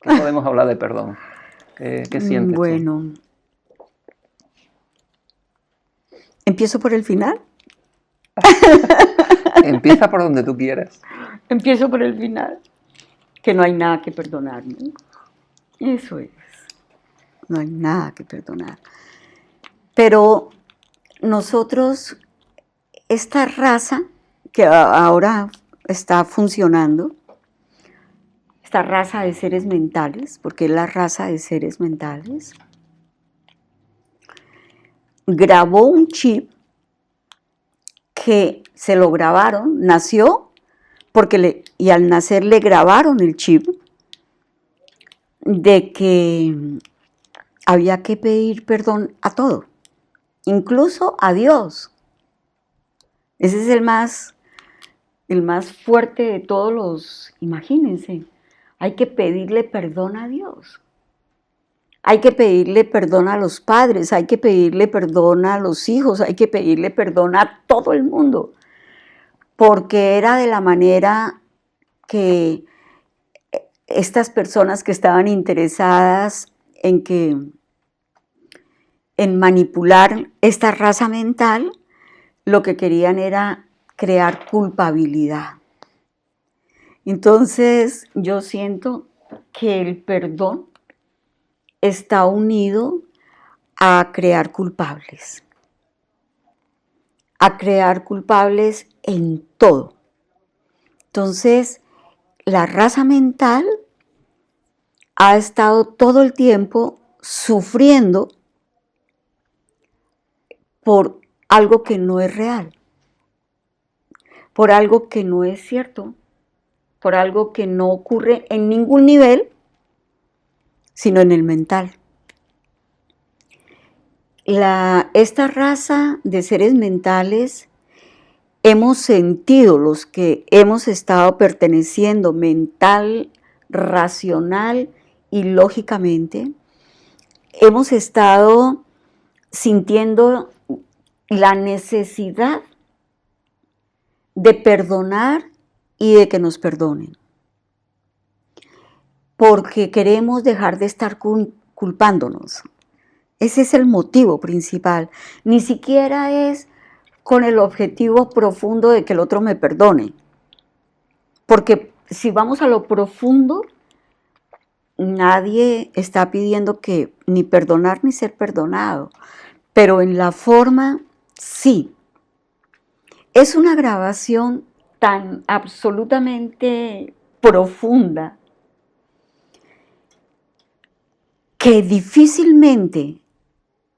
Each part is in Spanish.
¿Qué podemos hablar de perdón? ¿Qué sientes tú? Bueno, ¿empiezo por el final? Empieza por donde tú quieras. Empiezo por el final. Que no hay nada que perdonar, ¿no? Eso es. No hay nada que perdonar. Pero nosotros, esta raza que ahora está funcionando, esta raza de seres mentales, porque es la raza de seres mentales, grabó un chip que se lo grabaron, nació y al nacer le grabaron el chip de que había que pedir perdón a todo, incluso a Dios. Ese es el más fuerte de todos los, imagínense, hay que pedirle perdón a Dios. Hay que pedirle perdón a los padres, hay que pedirle perdón a los hijos, hay que pedirle perdón a todo el mundo, porque era de la manera que estas personas que estaban interesadas en manipular esta raza mental, lo que querían era crear culpabilidad. Entonces yo siento que el perdón está unido a crear culpables en todo. Entonces, la raza mental ha estado todo el tiempo sufriendo por algo que no es real, por algo que no es cierto, por algo que no ocurre en ningún nivel, sino en el mental. Esta raza de seres mentales hemos sentido, los que hemos estado perteneciendo mental, racional y lógicamente, hemos estado sintiendo la necesidad de perdonar y de que nos perdonen. Porque queremos dejar de estar culpándonos. Ese es el motivo principal. Ni siquiera es con el objetivo profundo de que el otro me perdone. Porque si vamos a lo profundo, nadie está pidiendo que ni perdonar ni ser perdonado. Pero en la forma, sí. Es una grabación tan absolutamente profunda que difícilmente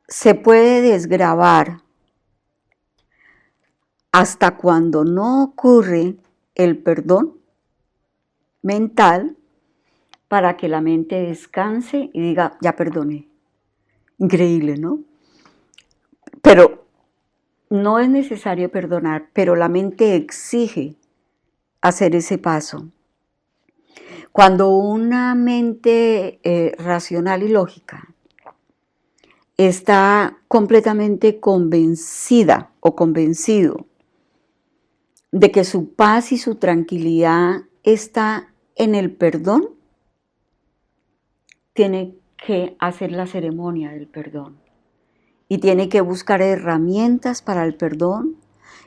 se puede desgravar hasta cuando no ocurre el perdón mental para que la mente descanse y diga, ya perdoné. Increíble, ¿no? Pero no es necesario perdonar, pero la mente exige hacer ese paso. Cuando una mente racional y lógica está completamente convencida o convencido de que su paz y su tranquilidad está en el perdón, tiene que hacer la ceremonia del perdón y tiene que buscar herramientas para el perdón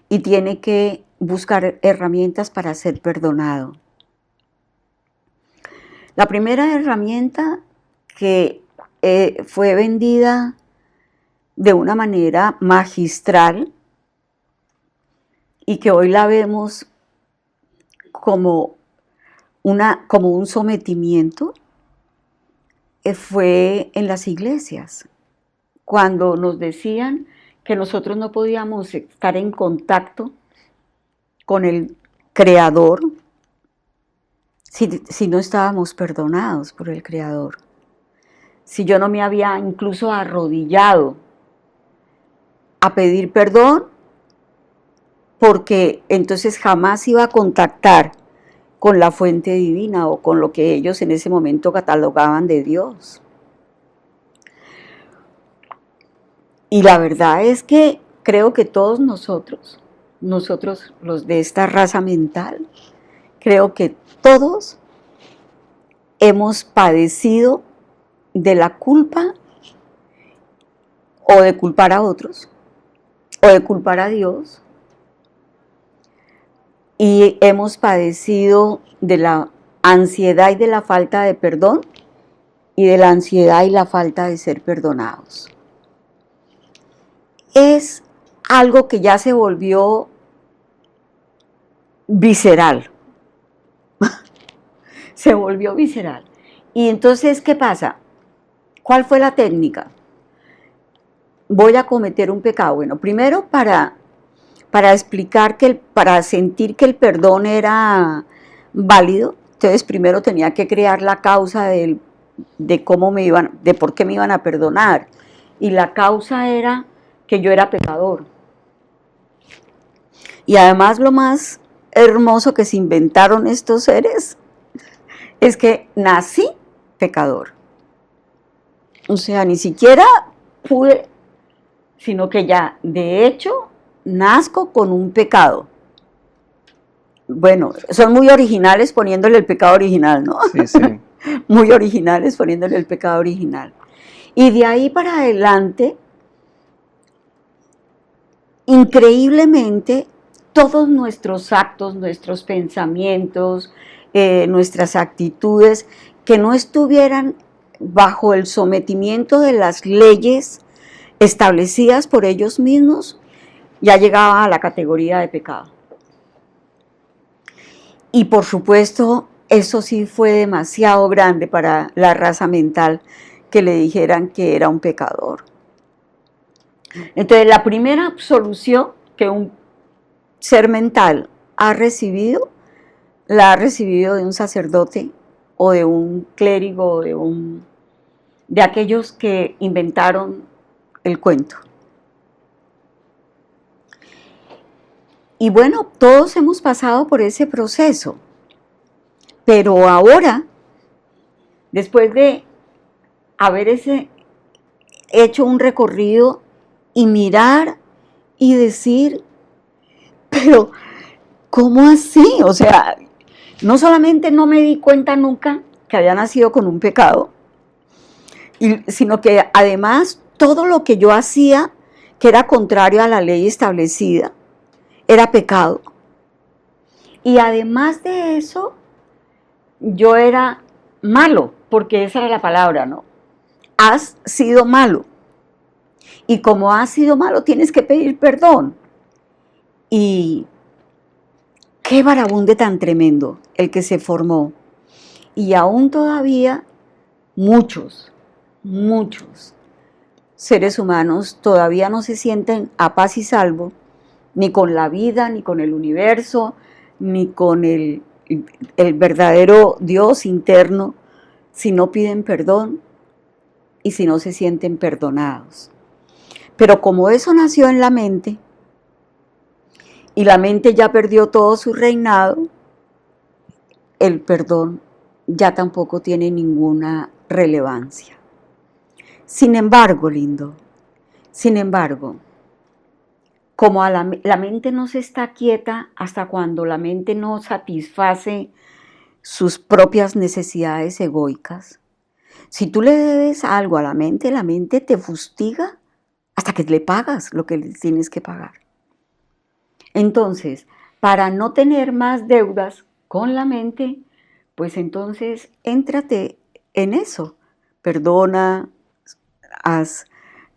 y tiene que buscar herramientas para ser perdonado. La primera herramienta que fue vendida de una manera magistral y que hoy la vemos como un sometimiento, fue en las iglesias, cuando nos decían que nosotros no podíamos estar en contacto con el Creador si no estábamos perdonados por el Creador. Si yo no me había incluso arrodillado a pedir perdón, porque entonces jamás iba a contactar con la fuente divina o con lo que ellos en ese momento catalogaban de Dios. Y la verdad es que creo que todos nosotros los de esta raza mental, creo que todos hemos padecido de la culpa o de culpar a otros o de culpar a Dios, y hemos padecido de la ansiedad y de la falta de perdón y de la ansiedad y la falta de ser perdonados. Es algo que ya se volvió visceral. Se volvió visceral. Y entonces, ¿qué pasa? ¿Cuál fue la técnica? Voy a cometer un pecado. Bueno, primero para explicar para sentir que el perdón era válido, entonces primero tenía que crear la causa de por qué me iban a perdonar. Y la causa era que yo era pecador. Y además lo más hermoso que se inventaron estos seres es que nací pecador. O sea, ni siquiera pude, sino que ya de hecho nazco con un pecado. Bueno, son muy originales poniéndole el pecado original, ¿no? Sí, sí. Muy originales poniéndole el pecado original. Y de ahí para adelante, increíblemente, todos nuestros actos, nuestros pensamientos, nuestras actitudes, que no estuvieran bajo el sometimiento de las leyes establecidas por ellos mismos, ya llegaba a la categoría de pecado. Y por supuesto, eso sí fue demasiado grande para la raza mental que le dijeran que era un pecador. Entonces, la primera absolución que un ser mental ha recibido, la ha recibido de un sacerdote o de un clérigo, de aquellos que inventaron el cuento. Y bueno, todos hemos pasado por ese proceso, pero ahora, después de haber hecho un recorrido y mirar y decir, pero ¿cómo así? O sea, no solamente no me di cuenta nunca que había nacido con un pecado, sino que además todo lo que yo hacía que era contrario a la ley establecida era pecado. Y además de eso, yo era malo, porque esa era la palabra, ¿no? Has sido malo. Y como has sido malo, tienes que pedir perdón. Y qué varabunde tan tremendo el que se formó. Y aún todavía muchos seres humanos todavía no se sienten a paz y salvo, ni con la vida, ni con el universo, ni con el verdadero Dios interno, si no piden perdón y si no se sienten perdonados. Pero como eso nació en la mente, y la mente ya perdió todo su reinado, el perdón ya tampoco tiene ninguna relevancia. Sin embargo, lindo, como la mente no se está quieta hasta cuando la mente no satisface sus propias necesidades egoicas. Si tú le debes algo a la mente te fustiga hasta que le pagas lo que le tienes que pagar. Entonces, para no tener más deudas con la mente, pues entonces éntrate en eso. Perdona,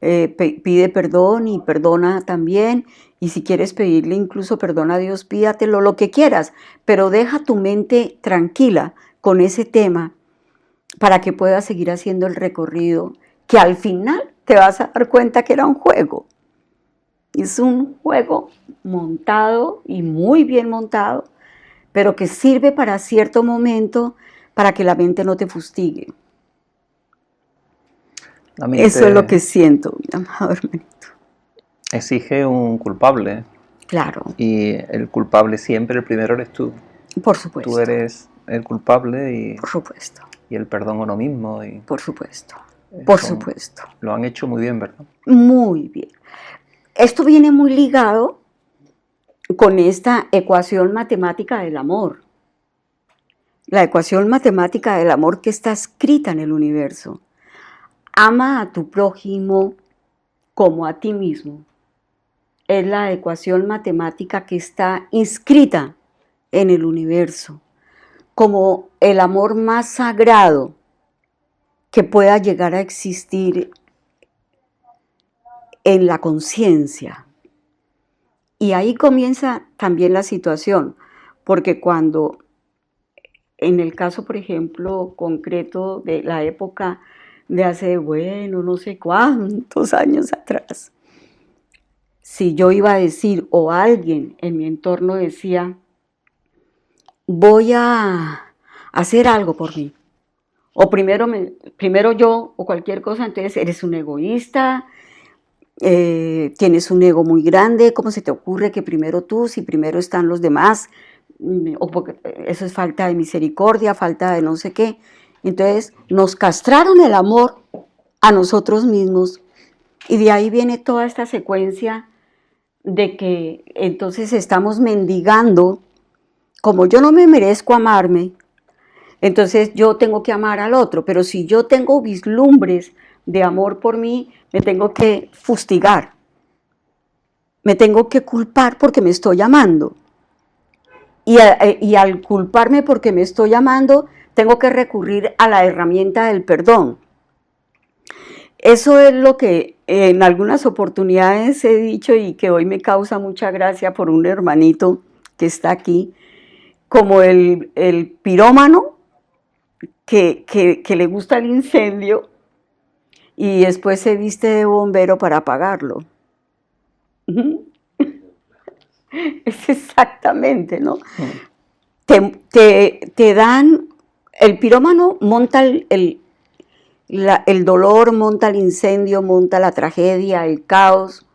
pide perdón y perdona también. Y si quieres pedirle incluso perdón a Dios, pídatelo, lo que quieras. Pero deja tu mente tranquila con ese tema para que puedas seguir haciendo el recorrido, que al final te vas a dar cuenta que era un juego. Es un juego montado y muy bien montado, pero que sirve para cierto momento para que la mente no te fustigue. Eso es lo que siento, mi amado hermanito. Exige un culpable. Claro. Y el culpable siempre, el primero eres tú. Por supuesto. Tú eres el culpable y, por supuesto. Y el perdón a uno mismo. Y por supuesto. Por supuesto. Lo han hecho muy bien, ¿verdad? Muy bien. Esto viene muy ligado con esta ecuación matemática del amor. la ecuación matemática del amor que está escrita en el universo. Ama a tu prójimo como a ti mismo. Es la ecuación matemática que está inscrita en el universo como el amor más sagrado que pueda llegar a existir en la conciencia. Y ahí comienza también la situación, porque cuando, en el caso, por ejemplo, concreto de la época de hace, bueno, no sé cuántos años atrás, si yo iba a decir, o alguien en mi entorno decía, voy a hacer algo por mí, o primero yo, o cualquier cosa, entonces eres un egoísta, tienes un ego muy grande, ¿cómo se te ocurre que primero tú, si primero están los demás? O porque eso es falta de misericordia, falta de no sé qué. Entonces nos castraron el amor a nosotros mismos y de ahí viene toda esta secuencia de que entonces estamos mendigando, como yo no me merezco amarme, entonces yo tengo que amar al otro, pero si yo tengo vislumbres de amor por mí, me tengo que fustigar, me tengo que culpar porque me estoy amando. Y al culparme porque me estoy amando, tengo que recurrir a la herramienta del perdón. Eso es lo que en algunas oportunidades he dicho y que hoy me causa mucha gracia por un hermanito que está aquí, como el pirómano que le gusta el incendio y después se viste de bombero para apagarlo. Es exactamente, ¿no? Te dan, el pirómano monta el dolor, monta el incendio, monta la tragedia, el caos,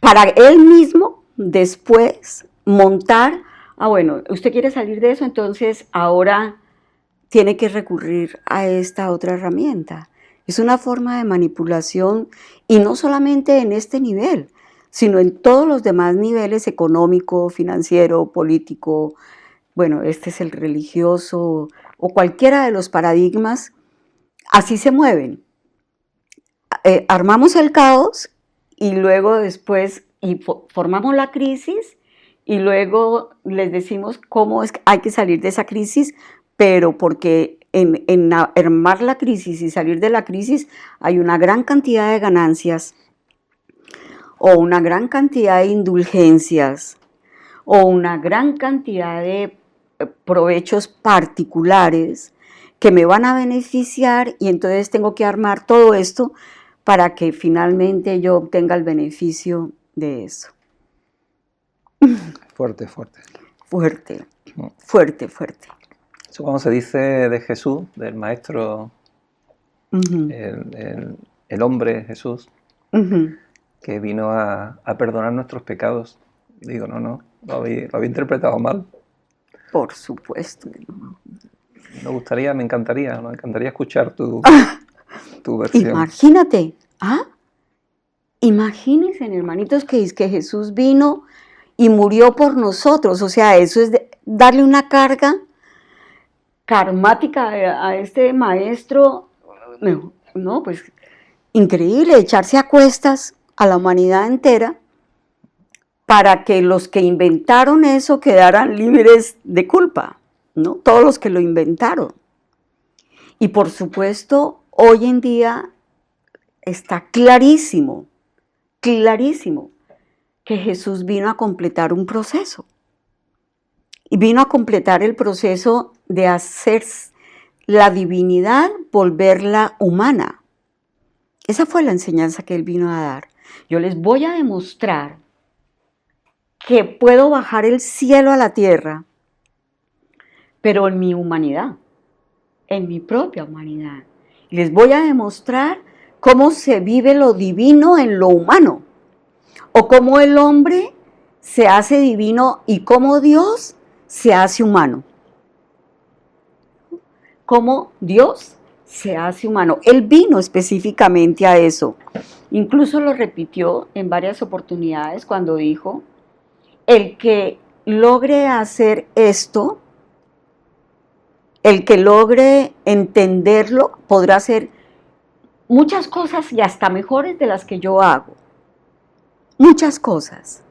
para él mismo después montar, bueno, usted quiere salir de eso, entonces ahora tiene que recurrir a esta otra herramienta. Es una forma de manipulación y no solamente en este nivel, sino en todos los demás niveles económico, financiero, político, bueno, este es el religioso o cualquiera de los paradigmas, así se mueven. Armamos el caos y luego después formamos la crisis y luego les decimos cómo hay que salir de esa crisis, pero porque en armar la crisis y salir de la crisis hay una gran cantidad de ganancias o una gran cantidad de indulgencias o una gran cantidad de provechos particulares que me van a beneficiar y entonces tengo que armar todo esto para que finalmente yo obtenga el beneficio de eso. Fuerte, fuerte. Fuerte, fuerte, fuerte. Eso cuando se dice de Jesús, del maestro, el hombre Jesús, que vino a perdonar nuestros pecados. Digo, no, lo había interpretado mal. Por supuesto. Me encantaría escuchar tu versión. Imagínate, imagínense, hermanitos, que es que Jesús vino y murió por nosotros, o sea, eso es darle una carga karmática a este maestro, no, pues increíble, echarse a cuestas a la humanidad entera para que los que inventaron eso quedaran libres de culpa, ¿no? Todos los que lo inventaron. Y por supuesto, hoy en día está clarísimo, clarísimo, que Jesús vino a completar un proceso. Y vino a completar el proceso de hacer la divinidad, volverla humana. Esa fue la enseñanza que Él vino a dar. Yo les voy a demostrar que puedo bajar el cielo a la tierra, pero en mi humanidad, en mi propia humanidad. Les voy a demostrar cómo se vive lo divino en lo humano, o cómo el hombre se hace divino y cómo Dios se hace humano. Cómo Dios se hace humano. Él vino específicamente a eso. Incluso lo repitió en varias oportunidades cuando dijo, el que logre hacer esto, el que logre entenderlo podrá hacer muchas cosas y hasta mejores de las que yo hago. Muchas cosas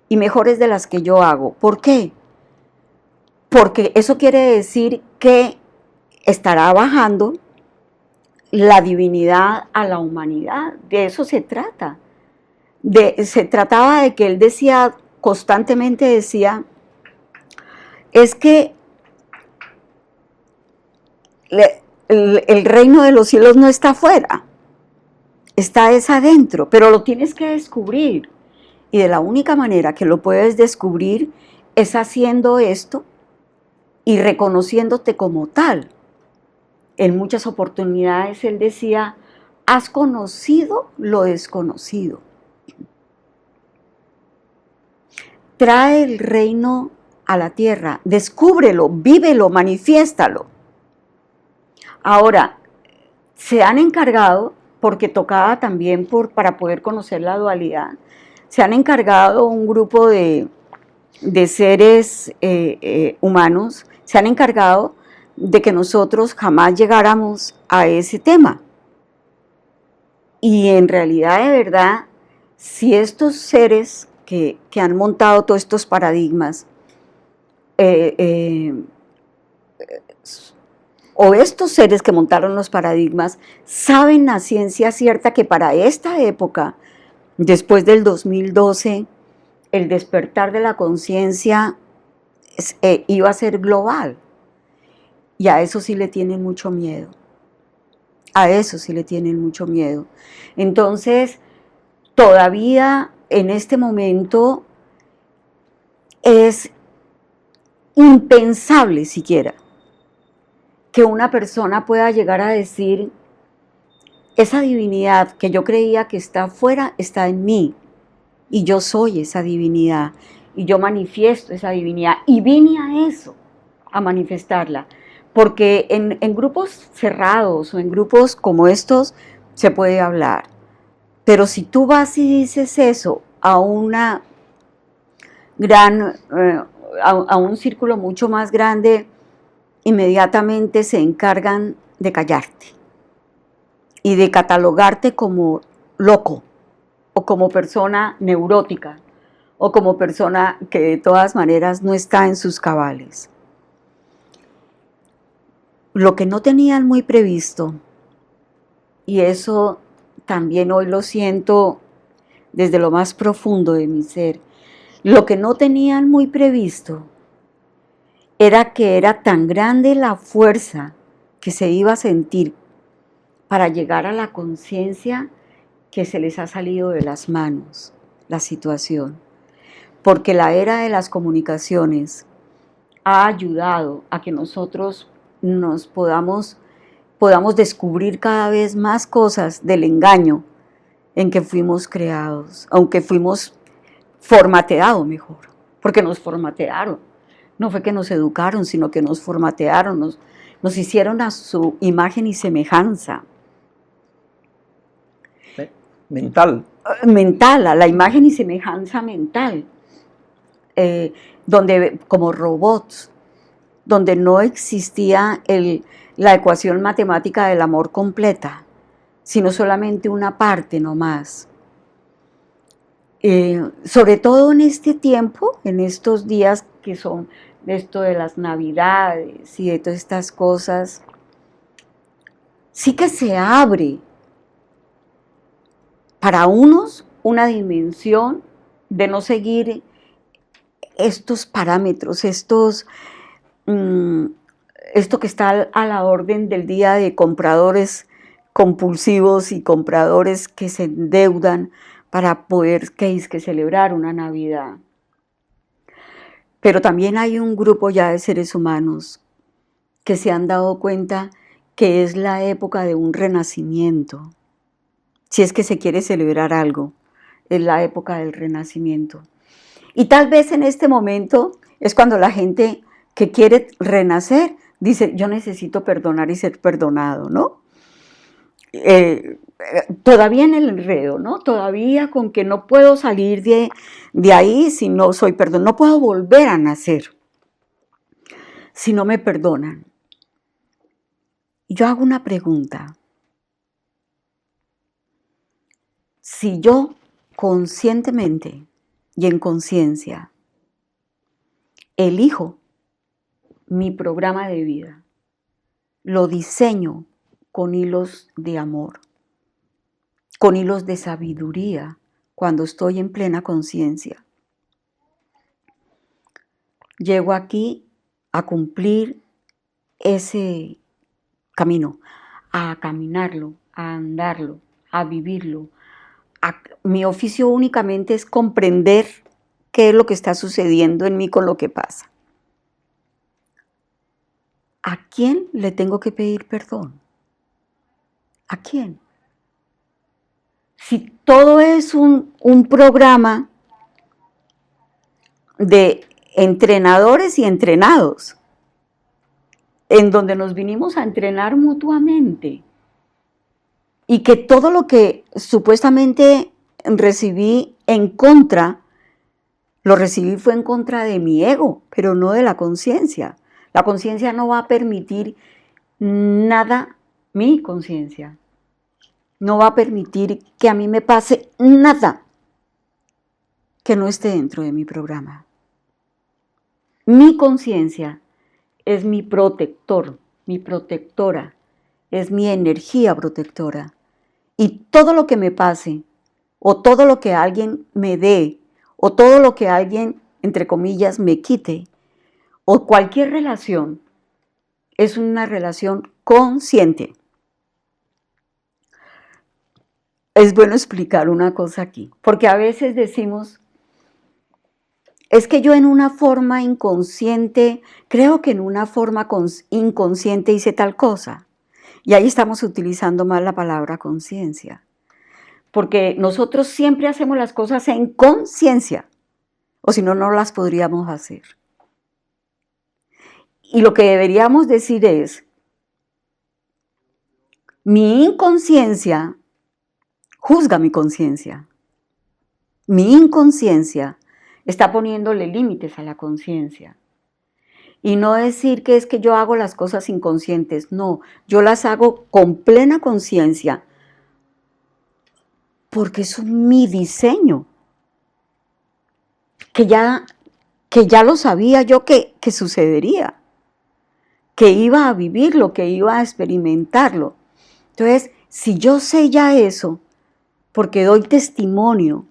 y mejores de las que yo hago. ¿Por qué? Porque eso quiere decir que estará bajando la divinidad a la humanidad. De eso se trata. Se trataba de que él decía, constantemente decía, es que el reino de los cielos no está afuera, está es adentro, pero lo tienes que descubrir. Y de la única manera que lo puedes descubrir es haciendo esto y reconociéndote como tal. En muchas oportunidades él decía, has conocido lo desconocido. Trae el reino a la tierra, descúbrelo, vívelo, manifiéstalo. Ahora, se han encargado, porque tocaba también para poder conocer la dualidad, se han encargado un grupo de seres humanos, se han encargado de que nosotros jamás llegáramos a ese tema. Y en realidad, de verdad, si estos seres que han montado todos estos paradigmas, o estos seres que montaron los paradigmas, saben a ciencia cierta que para esta época, después del 2012, el despertar de la conciencia iba a ser global. Y a eso sí le tienen mucho miedo. A eso sí le tienen mucho miedo. Entonces, todavía en este momento es impensable siquiera que una persona pueda llegar a decir, esa divinidad que yo creía que está afuera está en mí, y yo soy esa divinidad, y yo manifiesto esa divinidad, y vine a eso, a manifestarla, porque en grupos cerrados o en grupos como estos se puede hablar, pero si tú vas y dices eso a una a un círculo mucho más grande, inmediatamente se encargan de callarte y de catalogarte como loco o como persona neurótica o como persona que de todas maneras no está en sus cabales. Lo que no tenían muy previsto, y eso también hoy lo siento desde lo más profundo de mi ser, lo que no tenían muy previsto era que era tan grande la fuerza que se iba a sentir para llegar a la conciencia que se les ha salido de las manos la situación. Porque la era de las comunicaciones ha ayudado a que nosotros nos podamos descubrir cada vez más cosas del engaño en que fuimos creados, aunque fuimos formateados mejor, porque nos formatearon. No fue que nos educaron, sino que nos formatearon, nos hicieron a su imagen y semejanza. Mental. Mental, a la imagen y semejanza mental. Donde, como robots, donde no existía la ecuación matemática del amor completa, sino solamente una parte nomás. Sobre todo en este tiempo, en estos días que son esto de las Navidades y de todas estas cosas, sí que se abre para unos una dimensión de no seguir estos parámetros, esto que está a la orden del día de compradores compulsivos y compradores que se endeudan para poder que celebrar una Navidad. Pero también hay un grupo ya de seres humanos que se han dado cuenta que es la época de un renacimiento. Si es que se quiere celebrar algo, es la época del renacimiento. Y tal vez en este momento es cuando la gente que quiere renacer dice, yo necesito perdonar y ser perdonado, ¿no? Todavía en el enredo, ¿no? Todavía con que no puedo salir de ahí si no soy perdonado, no puedo volver a nacer si no me perdonan. yo hago una pregunta. Si yo conscientemente y en conciencia elijo mi programa de vida, lo diseño con hilos de amor, con hilos de sabiduría, cuando estoy en plena conciencia, llego aquí a cumplir ese camino, a caminarlo, a andarlo, a vivirlo. Mi oficio únicamente es comprender qué es lo que está sucediendo en mí con lo que pasa. ¿A quién le tengo que pedir perdón? ¿A quién? Si todo es un programa de entrenadores y entrenados, en donde nos vinimos a entrenar mutuamente, y que todo lo que supuestamente recibí en contra, lo recibí fue en contra de mi ego, pero no de la conciencia. La conciencia no va a permitir nada, mi conciencia no va a permitir que a mí me pase nada que no esté dentro de mi programa. Mi conciencia es mi protector, mi protectora, es mi energía protectora. Y todo lo que me pase, o todo lo que alguien me dé, o todo lo que alguien, entre comillas, me quite, o cualquier relación, es una relación consciente. Es bueno explicar una cosa aquí, porque a veces decimos, es que yo en una forma inconsciente, creo que en una forma inconsciente hice tal cosa. Y ahí estamos utilizando mal la palabra conciencia. Porque nosotros siempre hacemos las cosas en conciencia, o si no, no las podríamos hacer. Y lo que deberíamos decir es, mi inconsciencia juzga mi conciencia. Mi inconsciencia está poniéndole límites a la conciencia. Y no decir que es que yo hago las cosas inconscientes, no, yo las hago con plena conciencia, porque es mi diseño, que ya lo sabía yo que sucedería, que iba a vivirlo, que iba a experimentarlo. Entonces, si yo sé ya eso, porque doy testimonio,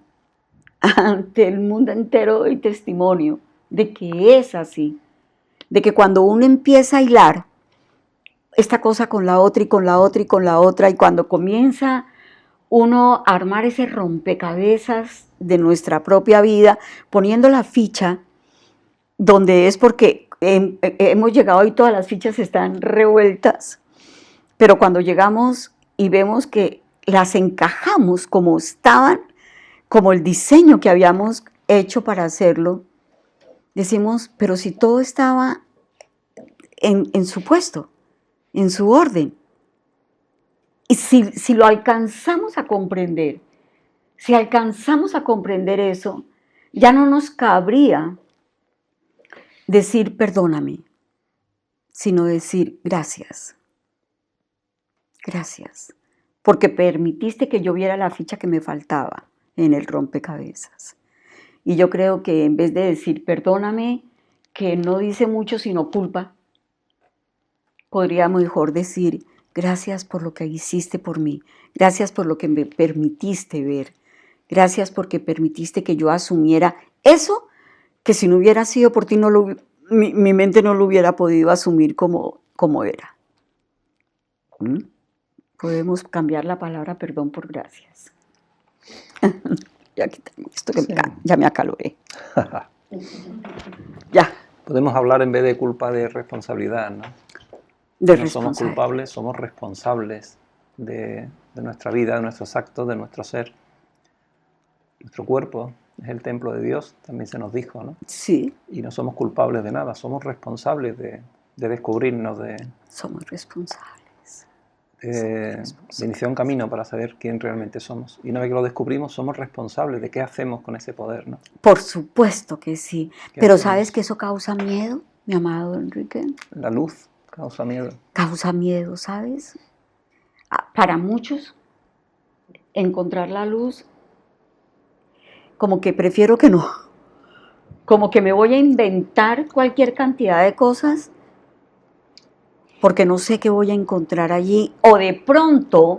ante el mundo entero doy testimonio de que es así, de que cuando uno empieza a hilar esta cosa con la otra y con la otra y con la otra, y cuando comienza uno a armar ese rompecabezas de nuestra propia vida, poniendo la ficha donde es porque hemos llegado y todas las fichas están revueltas, pero cuando llegamos y vemos que las encajamos como estaban, como el diseño que habíamos hecho para hacerlo, decimos, pero si todo estaba en su puesto, en su orden. Y si lo alcanzamos a comprender, si alcanzamos a comprender eso, ya no nos cabría decir perdóname, sino decir gracias. Gracias, porque permitiste que yo viera la ficha que me faltaba en el rompecabezas. Y yo creo que en vez de decir perdóname, que no dice mucho sino culpa, podríamos mejor decir gracias por lo que hiciste por mí, gracias por lo que me permitiste ver, gracias porque permitiste que yo asumiera eso que si no hubiera sido por ti mi mente no lo hubiera podido asumir como era. Podemos cambiar la palabra perdón por gracias. Ya quítame esto que sí. Ya me acaloré. Ya. Podemos hablar en vez de culpa de responsabilidad, ¿no? No somos culpables, somos responsables de nuestra vida, de nuestros actos, de nuestro ser. Nuestro cuerpo es el templo de Dios, también se nos dijo, ¿no? Sí. Y no somos culpables de nada, somos responsables de descubrirnos, somos responsables. De iniciar un camino para saber quién realmente somos. Y una vez que lo descubrimos, somos responsables de qué hacemos con ese poder, ¿no? Por supuesto que sí. Pero ¿sabes que eso causa miedo, mi amado Enrique? La luz Causa miedo. Causa miedo, ¿sabes? Para muchos, encontrar la luz, como que prefiero que no. Como que me voy a inventar cualquier cantidad de cosas porque no sé qué voy a encontrar allí. O de pronto,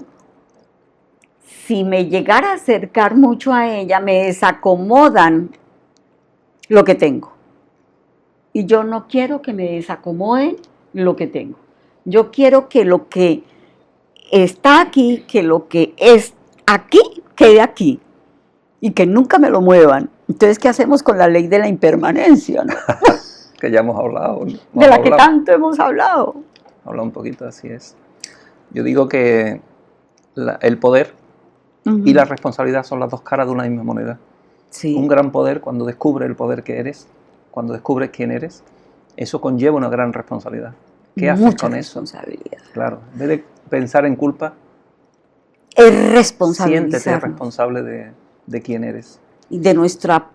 si me llegara a acercar mucho a ella, me desacomodan lo que tengo. Y yo no quiero que me desacomoden lo que tengo. Yo quiero que lo que está aquí, que lo que es aquí, quede aquí. Y que nunca me lo muevan. Entonces, ¿qué hacemos con la ley de la impermanencia, no? Que ya hemos hablado. De la que tanto hemos hablado. Habla un poquito, así es. Yo digo que el poder y la responsabilidad son las dos caras de una misma moneda. Sí. Un gran poder, cuando descubres el poder que eres, cuando descubres quién eres, eso conlleva una gran responsabilidad. ¿Qué haces con eso? Responsabilidad. Claro, en vez de pensar en culpa, es responsabilizarnos. siéntete responsable de quién eres. Y de nuestra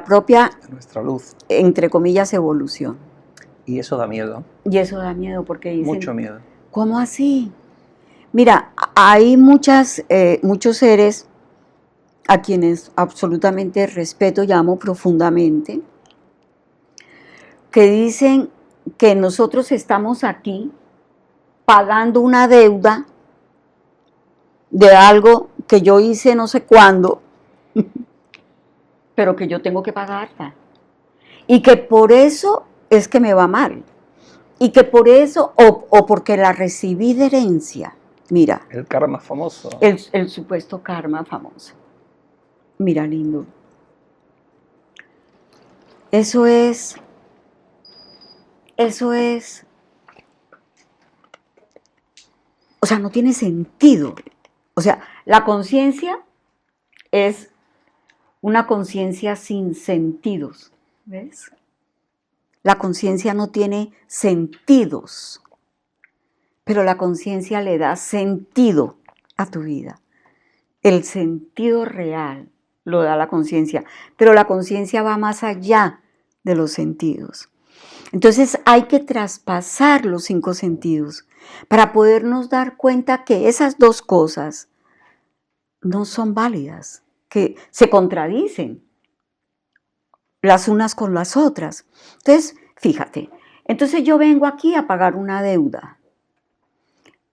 propia, de nuestra luz. Entre comillas, evolución. Y eso da miedo. Y eso da miedo porque dicen, mucho miedo. ¿Cómo así? Mira, hay muchos seres a quienes absolutamente respeto y amo profundamente, que dicen que nosotros estamos aquí pagando una deuda de algo que yo hice no sé cuándo, pero que yo tengo que pagarla. Y que por eso es que me va mal. Y que por eso, o porque la recibí de herencia. Mira. El karma famoso. El supuesto karma famoso. Mira, lindo. Eso es. O sea, no tiene sentido. O sea, la conciencia es una conciencia sin sentidos. ¿Ves? La conciencia no tiene sentidos, pero la conciencia le da sentido a tu vida. El sentido real lo da la conciencia, pero la conciencia va más allá de los sentidos. Entonces hay que traspasar los 5 sentidos para podernos dar cuenta que esas dos cosas no son válidas, que se contradicen las unas con las otras. Entonces, fíjate, entonces yo vengo aquí a pagar una deuda.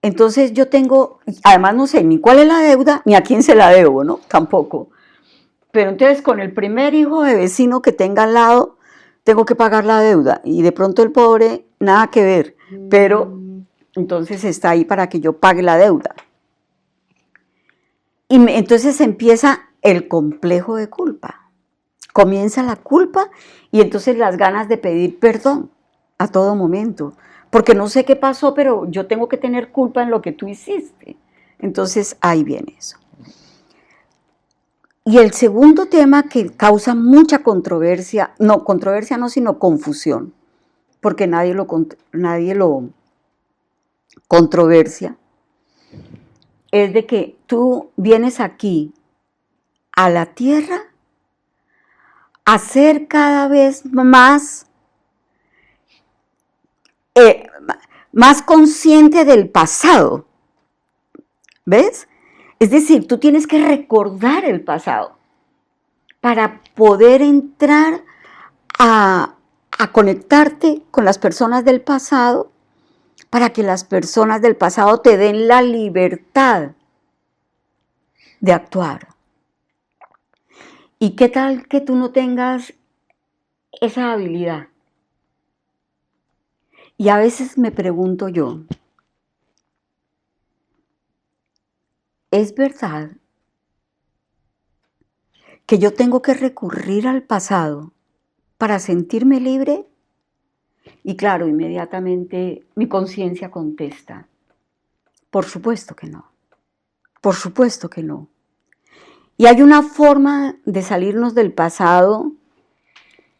Entonces yo tengo, además no sé ni cuál es la deuda, ni a quién se la debo, ¿no? Tampoco. Pero entonces con el primer hijo de vecino que tenga al lado, tengo que pagar la deuda. Y de pronto el pobre, nada que ver. Pero entonces está ahí para que yo pague la deuda. Y entonces empieza el complejo de culpa. Comienza la culpa y entonces las ganas de pedir perdón a todo momento. Porque no sé qué pasó, pero yo tengo que tener culpa en lo que tú hiciste. Entonces ahí viene eso. Y el segundo tema que causa mucha controversia no, sino confusión, porque nadie lo controversia, es de que tú vienes aquí a la tierra a ser cada vez más consciente del pasado. ¿Ves? Es decir, tú tienes que recordar el pasado para poder entrar a conectarte con las personas del pasado, para que las personas del pasado te den la libertad de actuar. ¿Y qué tal que tú no tengas esa habilidad? Y a veces me pregunto yo, ¿es verdad que yo tengo que recurrir al pasado para sentirme libre? Y claro, inmediatamente mi conciencia contesta, por supuesto que no, por supuesto que no. Y hay una forma de salirnos del pasado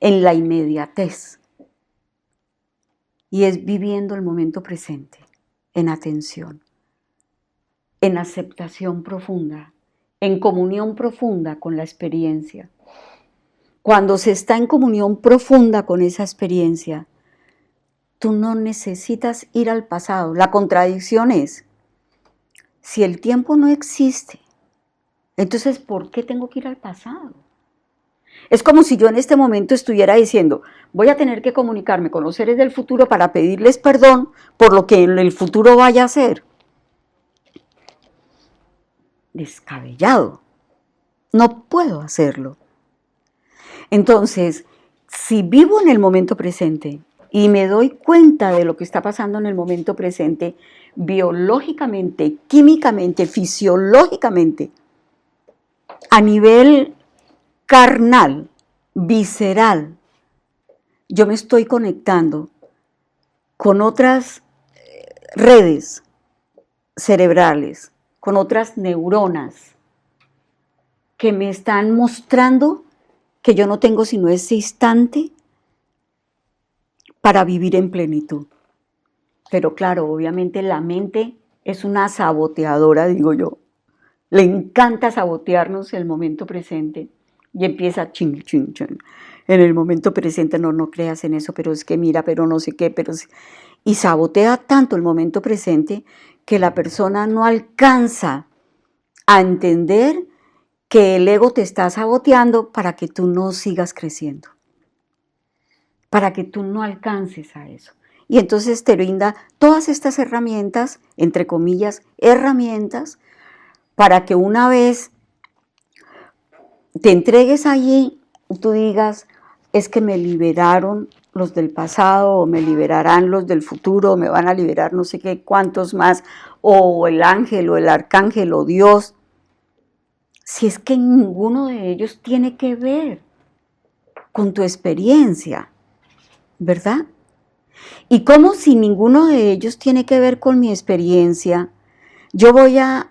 en la inmediatez, y es viviendo el momento presente, en atención, en aceptación profunda, en comunión profunda con la experiencia. Cuando se está en comunión profunda con esa experiencia, tú no necesitas ir al pasado. La contradicción es, si el tiempo no existe, entonces ¿por qué tengo que ir al pasado? Es como si yo en este momento estuviera diciendo, voy a tener que comunicarme con los seres del futuro para pedirles perdón por lo que en el futuro vaya a ser. Descabellado. No puedo hacerlo. Entonces, si vivo en el momento presente y me doy cuenta de lo que está pasando en el momento presente, biológicamente, químicamente, fisiológicamente, a nivel carnal, visceral, yo me estoy conectando con otras redes cerebrales, con otras neuronas que me están mostrando que yo no tengo sino ese instante para vivir en plenitud. Pero claro, obviamente la mente es una saboteadora, digo yo. Le encanta sabotearnos el momento presente y empieza ching, ching, ching. En el momento presente no creas en eso, pero es que mira, pero no sé qué, pero... Y sabotea tanto el momento presente que la persona no alcanza a entender que el ego te está saboteando para que tú no sigas creciendo, para que tú no alcances a eso. Y entonces te brinda todas estas herramientas, entre comillas, herramientas, para que una vez te entregues allí, tú digas, es que me liberaron los del pasado, o me liberarán los del futuro, o me van a liberar no sé qué, cuántos más, o el ángel, o el arcángel, o Dios. Si es que ninguno de ellos tiene que ver con tu experiencia, ¿verdad? Y como si ninguno de ellos tiene que ver con mi experiencia, yo voy a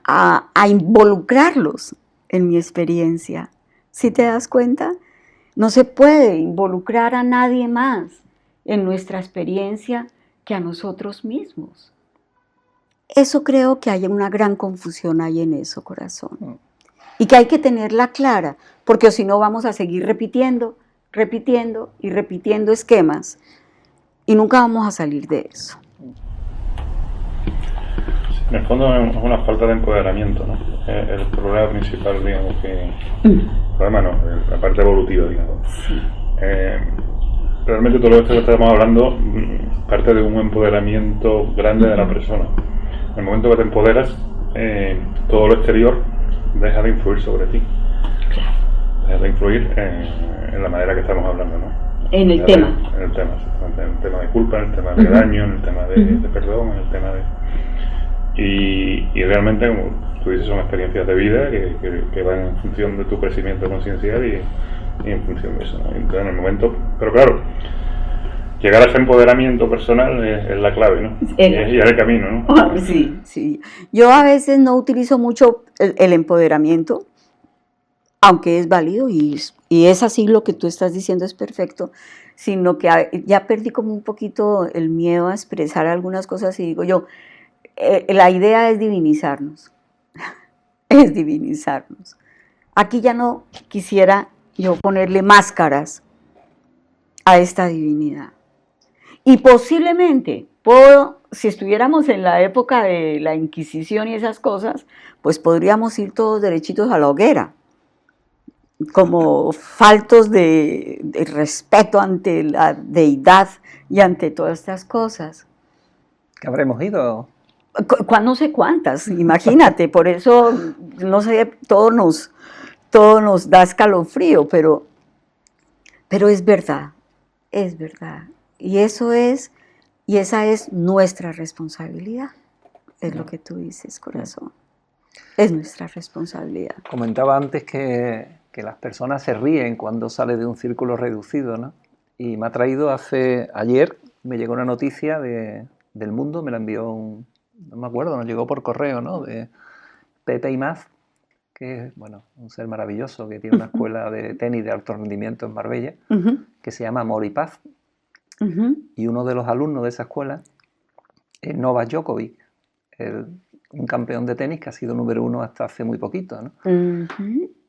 involucrarlos en mi experiencia. ¿Sí te das cuenta? No se puede involucrar a nadie más en nuestra experiencia que a nosotros mismos. Eso creo que hay una gran confusión ahí en eso, corazón. Y que hay que tenerla clara, porque si no vamos a seguir repitiendo, repitiendo y repitiendo esquemas y nunca vamos a salir de eso. En el fondo es una falta de empoderamiento, ¿no? El problema principal, digamos que... El problema no, la parte evolutiva, digamos. Realmente todo esto que estamos hablando parte de un empoderamiento grande de la persona. En el momento que te empoderas, todo lo exterior deja de influir sobre ti. Deja de influir en la manera que estamos hablando, ¿no? En el tema. En el tema, en el tema de culpa, en el tema de daño, en el tema de perdón, en el tema de... Y realmente, como tú dices, son experiencias de vida que van en función de tu crecimiento conciencial y en función de eso, ¿no? Entonces, en el momento... Pero claro, llegar a ese empoderamiento personal es la clave, ¿no? Y es el camino, ¿no? Sí, sí. Yo a veces no utilizo mucho el empoderamiento, aunque es válido y es así, lo que tú estás diciendo es perfecto, sino que ya perdí como un poquito el miedo a expresar algunas cosas y digo yo, la idea es divinizarnos, es divinizarnos. Aquí ya no quisiera yo ponerle máscaras a esta divinidad. Y posiblemente, si estuviéramos en la época de la Inquisición y esas cosas, pues podríamos ir todos derechitos a la hoguera, como faltos de respeto ante la deidad y ante todas estas cosas. ¿Que habremos ido? No sé cuántas, imagínate, por eso, no sé, todo nos da escalofrío, pero es verdad, es verdad. Y esa es nuestra responsabilidad, es lo que tú dices, corazón, es nuestra responsabilidad. Comentaba antes que las personas se ríen cuando sale de un círculo reducido, ¿no? Y me ha traído ayer, me llegó una noticia del Mundo, me la envió no me acuerdo, nos llegó por correo, ¿no? De Pepe Imaz, que es, bueno, un ser maravilloso que tiene una escuela de tenis de alto rendimiento en Marbella, que se llama Amor y Paz. Y uno de los alumnos de esa escuela es Novak Djokovic, un campeón de tenis que ha sido número 1 hasta hace muy poquito, ¿no?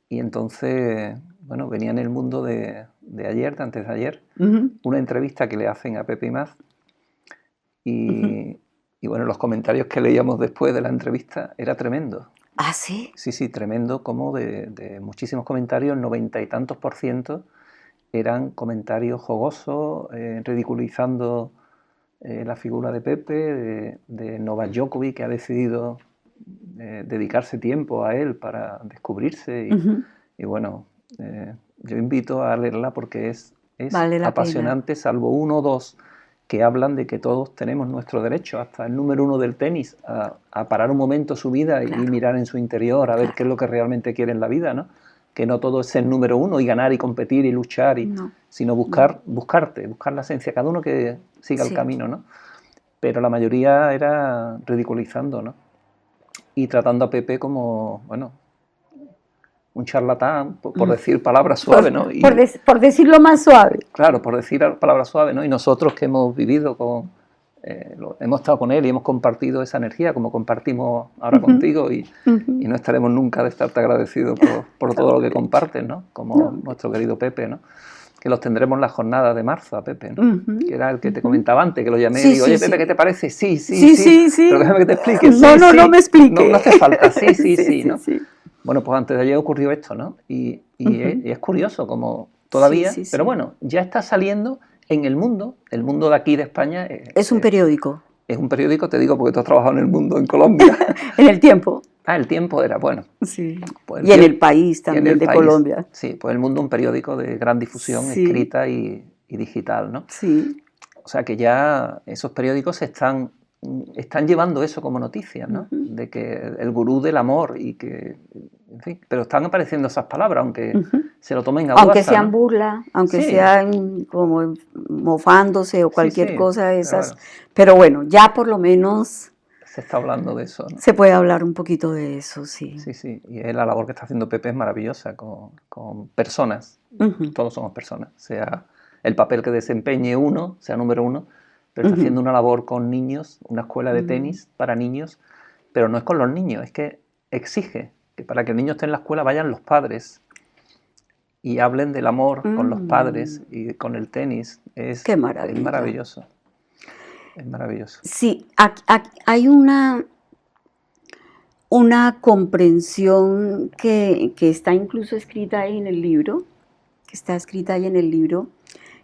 Y entonces, bueno, venía en El Mundo de ayer, de antes de ayer, una entrevista que le hacen a Pepe Imaz, y bueno, los comentarios que leíamos después de la entrevista era tremendo. ¿Ah, sí? Sí, tremendo, como de muchísimos comentarios, 90 y tantos % eran comentarios jogosos, ridiculizando la figura de Pepe, de Novak Djokovic, que ha decidido dedicarse tiempo a él para descubrirse. Y bueno, yo invito a leerla porque es vale apasionante, salvo uno o dos que hablan de que todos tenemos nuestro derecho, hasta el número 1 del tenis, a parar un momento su vida y mirar en su interior a ver qué es lo que realmente quiere en la vida, ¿no? Que no todo es ser número 1 y ganar y competir y luchar, sino buscarte, buscar la esencia, cada uno que siga el camino, ¿no? Pero la mayoría era ridiculizando, ¿no? Y tratando a Pepe como, bueno, un charlatán, por decir palabras suaves, ¿no? Por decirlo más suave. Claro, por decir palabras suaves, ¿no? Y nosotros que hemos vivido hemos estado con él y hemos compartido esa energía como compartimos ahora contigo y no estaremos nunca de estarte agradecidos por todo lo que compartes, ¿no? Como nuestro querido Pepe, ¿no? Que los tendremos en la jornada de marzo a Pepe, ¿no? Que era el que te comentaba antes, que lo llamé y digo, oye, Pepe, ¿qué te parece? Sí. Pero déjame que te explique. No me explique. No hace falta, sí, ¿no? Bueno, pues antes de ayer ocurrió esto, ¿no? Y es curioso como todavía, pero bueno, ya está saliendo en el mundo de aquí de España. Es un periódico. Es un periódico, te digo, porque tú has trabajado en el mundo en Colombia. En El Tiempo. El Tiempo era, bueno. Sí. Pues y en El País también, de Colombia. Sí, pues El Mundo, un periódico de gran difusión, escrita y digital, ¿no? Sí. O sea que ya esos periódicos están llevando eso como noticia, ¿no? De que el gurú del amor y que, en fin, pero están apareciendo esas palabras, aunque se lo tomen a guasa, aunque sean burla, aunque sean como mofándose o cualquier cosa de esas, pero bueno, ya por lo menos se está hablando de eso, ¿no? Se puede hablar un poquito de eso, sí. Sí, y la labor que está haciendo Pepe es maravillosa con personas, todos somos personas, sea el papel que desempeñe uno, sea número 1, pero está haciendo una labor con niños, una escuela de tenis para niños, pero no es con los niños, es que exige que para que el niño esté en la escuela vayan los padres y hablen del amor con los padres y con el tenis. Qué maravilla. Es maravilloso. Es maravilloso. Sí, hay una comprensión que está incluso escrita ahí en el libro,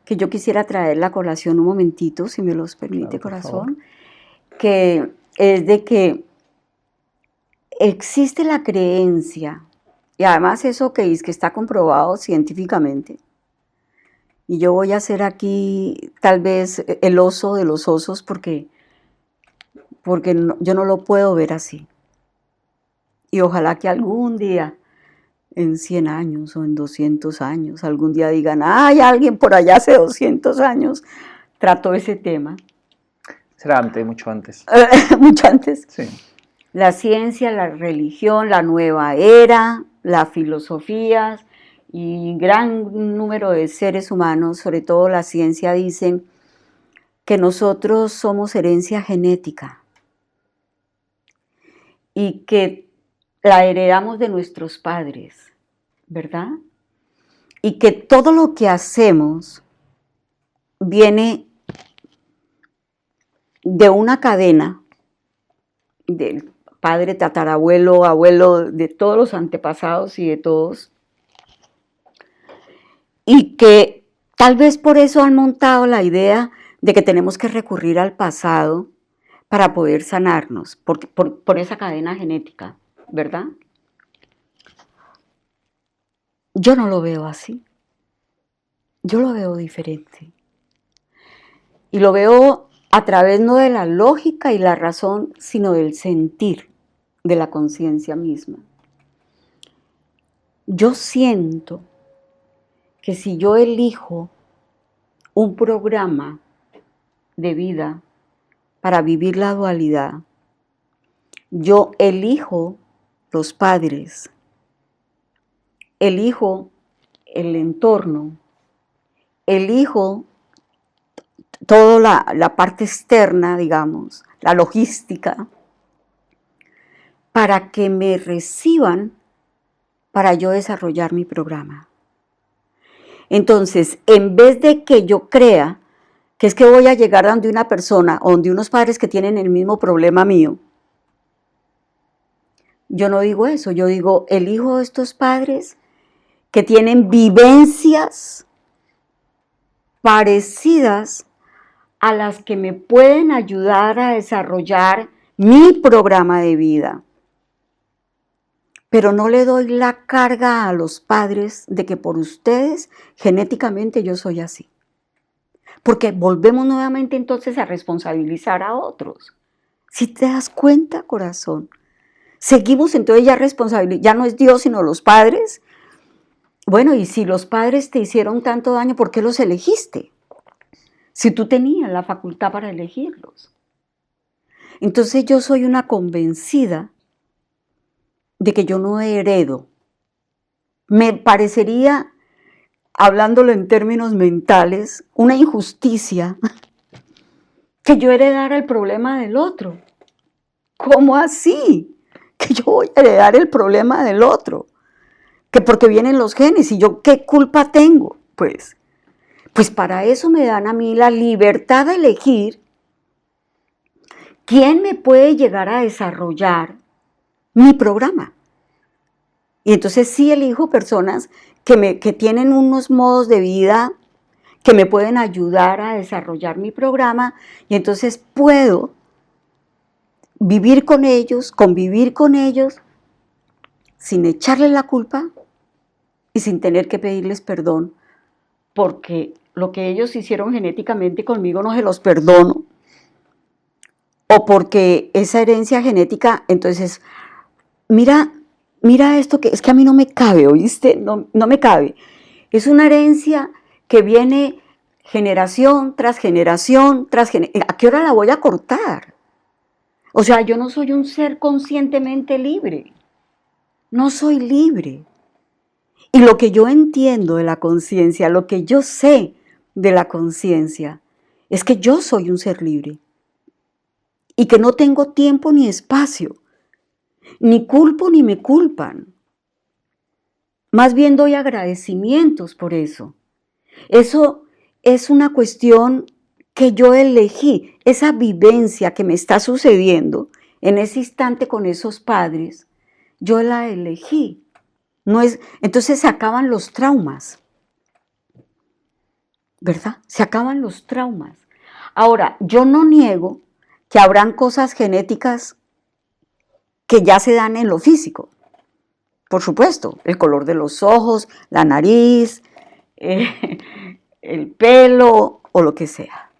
que yo quisiera traer la colación un momentito, si me los permite, claro, corazón, que es de que existe la creencia, y además eso que está comprobado científicamente, y yo voy a ser aquí tal vez el oso de los osos porque yo no lo puedo ver así. Y ojalá que algún día, en 100 años o en 200 años, algún día digan, ¡ay, alguien por allá hace 200 años trató ese tema! Será antes, mucho antes. ¿Mucho antes? Sí. La ciencia, la religión, la nueva era, las filosofías y gran número de seres humanos, sobre todo la ciencia, dicen que nosotros somos herencia genética y que la heredamos de nuestros padres, ¿verdad? Y que todo lo que hacemos viene de una cadena del padre, tatarabuelo, abuelo, de todos los antepasados y de todos, y que tal vez por eso han montado la idea de que tenemos que recurrir al pasado para poder sanarnos, por esa cadena genética, ¿verdad? Yo no lo veo así, yo lo veo diferente, y lo veo a través no de la lógica y la razón, sino del sentir de la conciencia misma. Yo siento que si yo elijo un programa de vida para vivir la dualidad, yo elijo los padres, elijo el entorno, elijo toda la parte externa, digamos, la logística, para que me reciban para yo desarrollar mi programa. Entonces, en vez de que yo crea que es que voy a llegar donde una persona o donde unos padres que tienen el mismo problema mío. Yo no digo eso, yo digo, elijo a estos padres que tienen vivencias parecidas a las que me pueden ayudar a desarrollar mi programa de vida. Pero no le doy la carga a los padres de que por ustedes genéticamente yo soy así. Porque volvemos nuevamente entonces a responsabilizar a otros. Si te das cuenta, corazón, seguimos entonces ya no es Dios sino los padres. Bueno, y si los padres te hicieron tanto daño, ¿por qué los elegiste? Si tú tenías la facultad para elegirlos. Entonces yo soy una convencida de que yo no heredo. Me parecería, hablándolo en términos mentales, una injusticia que yo heredara el problema del otro. ¿Cómo así? Que yo voy a heredar el problema del otro. Que porque vienen los genes y yo, ¿qué culpa tengo? Pues para eso me dan a mí la libertad de elegir quién me puede llegar a desarrollar mi programa. Y entonces sí elijo personas que tienen unos modos de vida que me pueden ayudar a desarrollar mi programa, y entonces puedo vivir con ellos, convivir con ellos, sin echarles la culpa y sin tener que pedirles perdón, porque lo que ellos hicieron genéticamente conmigo no se los perdono, o porque esa herencia genética, entonces, mira esto que es que a mí no me cabe, ¿oíste? No me cabe. Es una herencia que viene generación tras generación tras generación. ¿A qué hora la voy a cortar? O sea, yo no soy un ser conscientemente libre. No soy libre. Y lo que yo entiendo de la conciencia, lo que yo sé de la conciencia, es que yo soy un ser libre. Y que no tengo tiempo ni espacio. Ni culpo ni me culpan. Más bien doy agradecimientos por eso. Eso es una cuestión que yo elegí. Esa vivencia que me está sucediendo en ese instante con esos padres, yo la elegí. Entonces se acaban los traumas. ¿Verdad? Se acaban los traumas. Ahora, yo no niego que habrán cosas genéticas que ya se dan en lo físico. Por supuesto, el color de los ojos, la nariz, el pelo o lo que sea.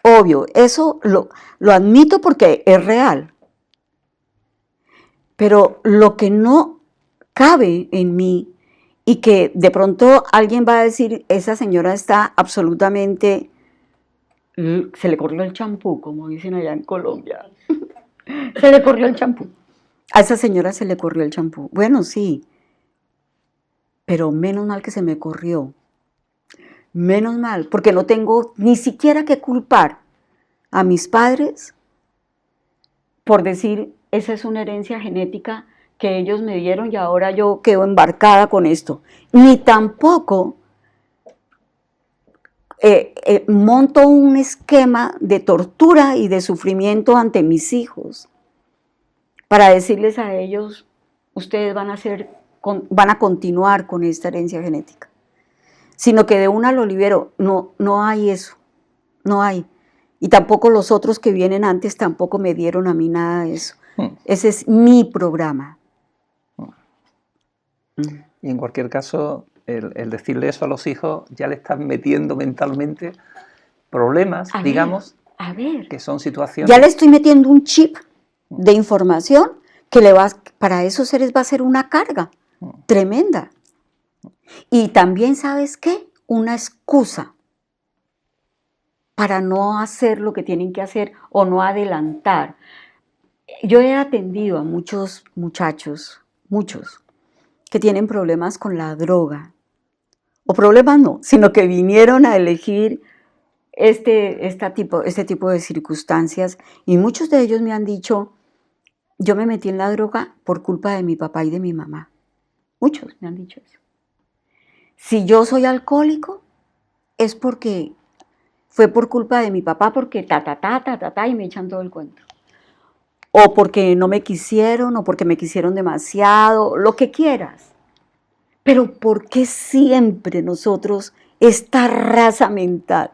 Obvio, eso lo admito porque es real. Pero lo que no cabe en mí y que de pronto alguien va a decir, esa señora está absolutamente, se le corrió el champú, como dicen allá en Colombia. Se le corrió el champú. A esa señora se le corrió el champú. Bueno, sí, pero menos mal que se me corrió. Menos mal, porque no tengo ni siquiera que culpar a mis padres por decir, esa es una herencia genética que ellos me dieron y ahora yo quedo embarcada con esto. Ni tampoco monto un esquema de tortura y de sufrimiento ante mis hijos para decirles a ellos, ustedes van a continuar con esta herencia genética. Sino que de una lo libero. No hay eso, no hay. Y tampoco los otros que vienen antes tampoco me dieron a mí nada de eso. Ese es mi programa. Y en cualquier caso, el decirle eso a los hijos ya le están metiendo mentalmente problemas, digamos, que son situaciones... Ya le estoy metiendo un chip de información que para esos seres va a ser una carga tremenda. Y también, ¿sabes qué? Una excusa para no hacer lo que tienen que hacer o no adelantar. Yo he atendido a muchos muchachos, muchos, que tienen problemas con la droga. O problemas no, sino que vinieron a elegir este tipo de circunstancias, y muchos de ellos me han dicho, yo me metí en la droga por culpa de mi papá y de mi mamá. Muchos me han dicho eso. Si yo soy alcohólico, es porque fue por culpa de mi papá porque y me echan todo el cuento. O porque no me quisieron, o porque me quisieron demasiado, lo que quieras. Pero ¿por qué siempre nosotros, esta raza mental,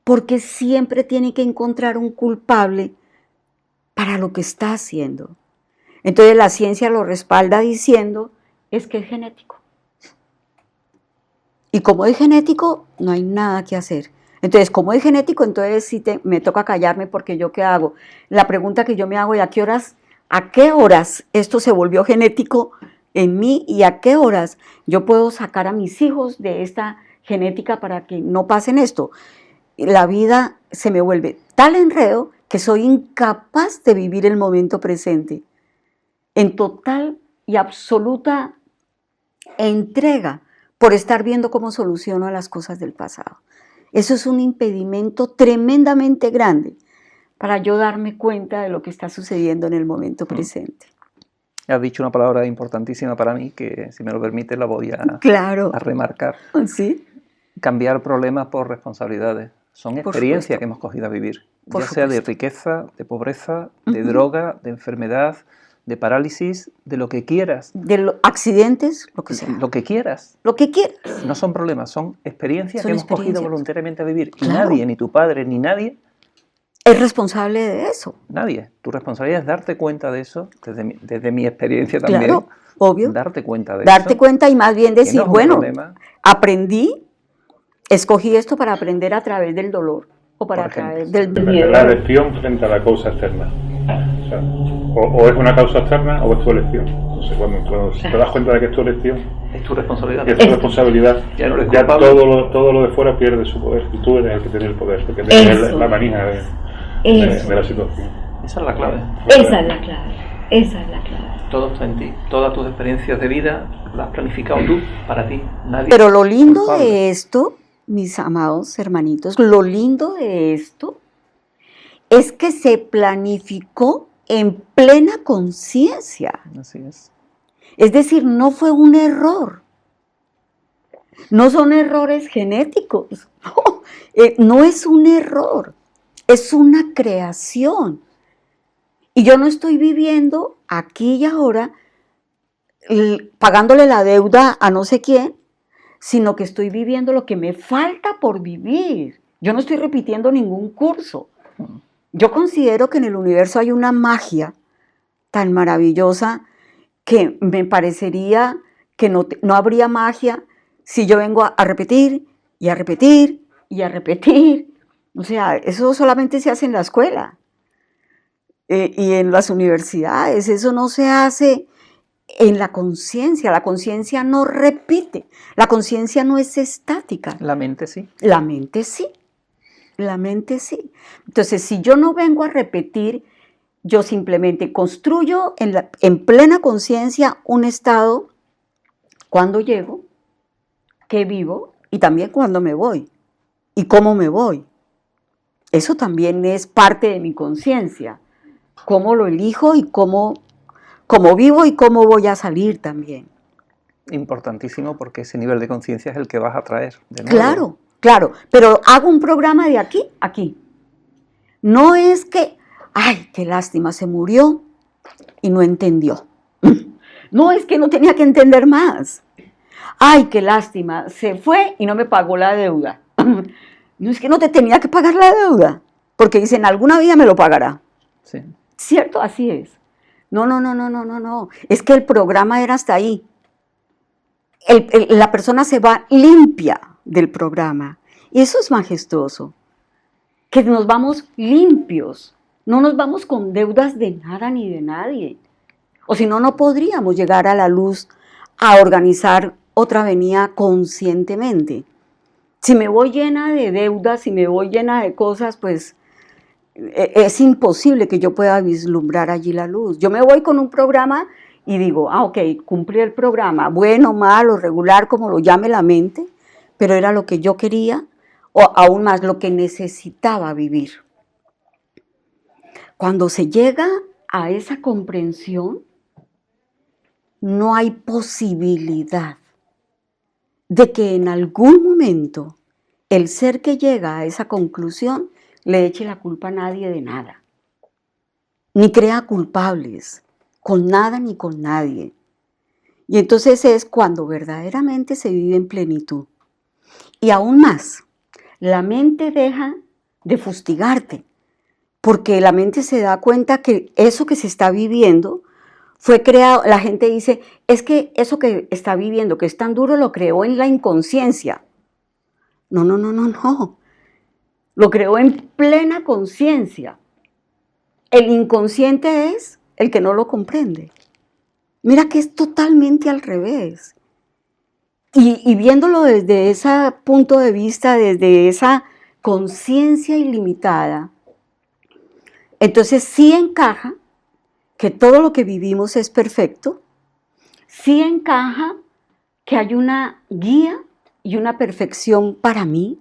por qué siempre tiene que encontrar un culpable para lo que está haciendo? Entonces la ciencia lo respalda diciendo, es que es genético. Y como es genético, no hay nada que hacer. Entonces, como es genético, entonces sí me toca callarme porque ¿yo qué hago? La pregunta que yo me hago es ¿a qué horas esto se volvió genético en mí y a qué horas yo puedo sacar a mis hijos de esta genética para que no pasen esto? La vida se me vuelve tal enredo que soy incapaz de vivir el momento presente en total y absoluta entrega por estar viendo cómo soluciono las cosas del pasado. Eso es un impedimento tremendamente grande para yo darme cuenta de lo que está sucediendo en el momento presente. Has dicho una palabra importantísima para mí que, si me lo permite, la voy a remarcar. ¿Sí? Cambiar problemas por responsabilidades. Son experiencias que hemos cogido a vivir, ya sea de riqueza, de pobreza, de droga, de enfermedad, de parálisis, de lo que quieras. De accidentes, lo que sea. Lo que quieras. Lo que quieras. No son problemas, son experiencias que hemos cogido voluntariamente a vivir. Y nadie, ni tu padre, ni nadie, es responsable de eso. Nadie. Tu responsabilidad es darte cuenta de eso, desde mi experiencia también. Claro, obvio. Darte cuenta de Darte eso. Cuenta y más bien decir, no es bueno, problema. Aprendí, escogí esto para aprender a través del dolor o para a través del miedo. La elección frente a la causa externa. O sea, o es una causa externa o es tu elección. Entonces, cuando te das cuenta de que es tu elección, es tu responsabilidad. Es tu responsabilidad. Ya todo lo de fuera pierde su poder. Y tú eres el que tiene el poder, porque tienes la manija de la situación. Esa es la clave. Esa es la clave. Esa es la clave. Todo está en ti. Todas tus experiencias de vida las has planificado tú, para ti. Nadie. Pero lo lindo de esto, mis amados hermanitos, lo lindo de esto es que se planificó en plena conciencia. Así es. Es decir, no fue un error. No son errores genéticos. No es un error. Es una creación. Y yo no estoy viviendo aquí y ahora pagándole la deuda a no sé quién, sino que estoy viviendo lo que me falta por vivir. Yo no estoy repitiendo ningún curso. Yo considero que en el universo hay una magia tan maravillosa que me parecería que no habría magia si yo vengo a repetir y a repetir y a repetir. O sea, eso solamente se hace en la escuela y en las universidades. Eso no se hace en la conciencia. La conciencia no repite. La conciencia no es estática. La mente sí. La mente sí. La mente sí. Entonces, si yo no vengo a repetir, yo simplemente construyo en plena conciencia un estado cuando llego, que vivo y también cuando me voy y cómo me voy. Eso también es parte de mi conciencia. Cómo lo elijo y cómo vivo y cómo voy a salir también. Importantísimo, porque ese nivel de conciencia es el que vas a traer de nuevo. Claro. Claro, pero hago un programa de aquí a aquí. No es que, ay, qué lástima, se murió y no entendió. No es que no tenía que entender más. Ay, qué lástima, se fue y no me pagó la deuda. No es que no te tenía que pagar la deuda, porque dicen, alguna vida me lo pagará. Sí. ¿Cierto? Así es. No. Es que el programa era hasta ahí. La persona se va limpia del programa. Y eso es majestuoso, que nos vamos limpios, no nos vamos con deudas de nada ni de nadie. O si no, no podríamos llegar a la luz a organizar otra venida conscientemente. Si me voy llena de deudas, si me voy llena de cosas, pues es imposible que yo pueda vislumbrar allí la luz. Yo me voy con un programa y digo, ok, cumplí el programa, bueno, malo, regular, como lo llame la mente, pero era lo que yo quería, o aún más lo que necesitaba vivir. Cuando se llega a esa comprensión, no hay posibilidad de que en algún momento el ser que llega a esa conclusión le eche la culpa a nadie de nada, ni crea culpables con nada ni con nadie. Y entonces es cuando verdaderamente se vive en plenitud. Y aún más, la mente deja de fustigarte, porque la mente se da cuenta que eso que se está viviendo fue creado. La gente dice, es que eso que está viviendo, que es tan duro, lo creó en la inconsciencia. No, no, no, no, no. Lo creó en plena conciencia. El inconsciente es el que no lo comprende. Mira que es totalmente al revés. Y viéndolo desde ese punto de vista, desde esa conciencia ilimitada, entonces sí encaja que todo lo que vivimos es perfecto, sí encaja que hay una guía y una perfección para mí,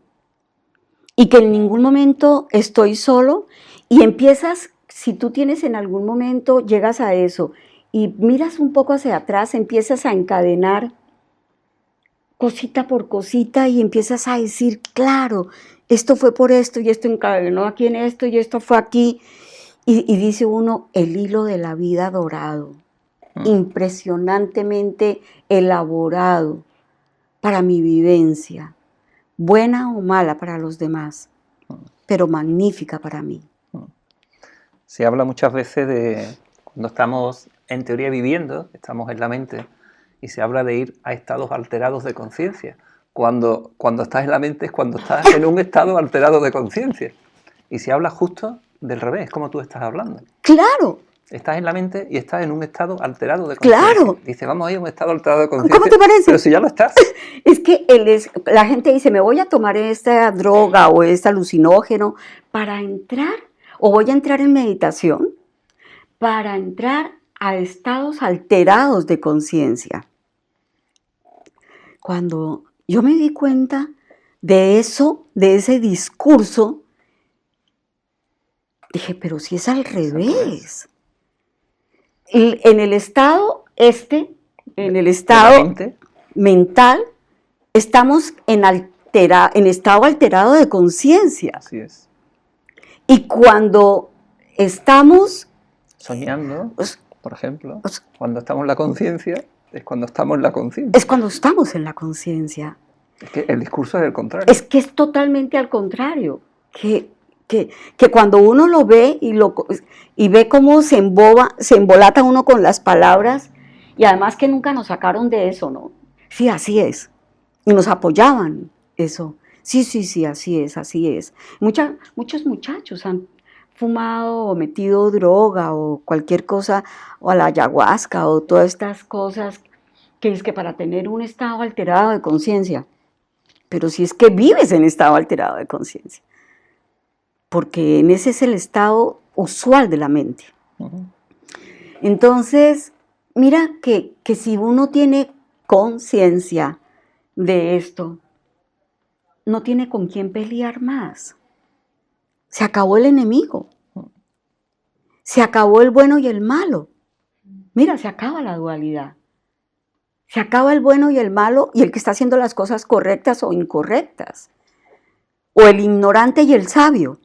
y que en ningún momento estoy solo, y empiezas, si tú tienes en algún momento, llegas a eso, y miras un poco hacia atrás, empiezas a encadenar cosita por cosita y empiezas a decir, claro, esto fue por esto y esto encadenó aquí en esto y esto fue aquí. Y dice uno, el hilo de la vida dorado, impresionantemente elaborado para mi vivencia, buena o mala para los demás, pero magnífica para mí. Se habla muchas veces de cuando estamos en teoría viviendo, estamos en la mente, y se habla de ir a estados alterados de conciencia. Cuando estás en la mente es cuando estás en un estado alterado de conciencia. Y se habla justo del revés, como tú estás hablando. ¡Claro! Estás en la mente y estás en un estado alterado de conciencia. ¡Claro! Dice, vamos a ir a un estado alterado de conciencia. ¿Cómo te parece? Pero si ya lo estás. Es que la gente dice, me voy a tomar esta droga o este alucinógeno para entrar, o voy a entrar en meditación, para entrar a estados alterados de conciencia. Cuando yo me di cuenta de eso, de ese discurso, dije, pero si es al revés. En el estado en el estado mental, estamos en estado alterado de conciencia. Así es. Y cuando estamos soñando, por ejemplo, cuando estamos en la conciencia, es cuando estamos en la conciencia. Es cuando estamos en la conciencia. Es que el discurso es el contrario. Es que es totalmente al contrario. Que cuando uno lo ve y ve cómo se embolata uno con las palabras, y además que nunca nos sacaron de eso, ¿no? Sí, así es. Y nos apoyaban eso. Sí, así es, así es. Muchos muchachos han fumado o metido droga o cualquier cosa, o a la ayahuasca o todas estas cosas que es que para tener un estado alterado de conciencia. Pero si es que vives en estado alterado de conciencia. Porque en ese es el estado usual de la mente. Entonces, mira que si uno tiene conciencia de esto, no tiene con quién pelear más. Se acabó el enemigo. Se acabó el bueno y el malo. Mira, se acaba la dualidad. Se acaba el bueno y el malo y el que está haciendo las cosas correctas o incorrectas. O el ignorante y el sabio.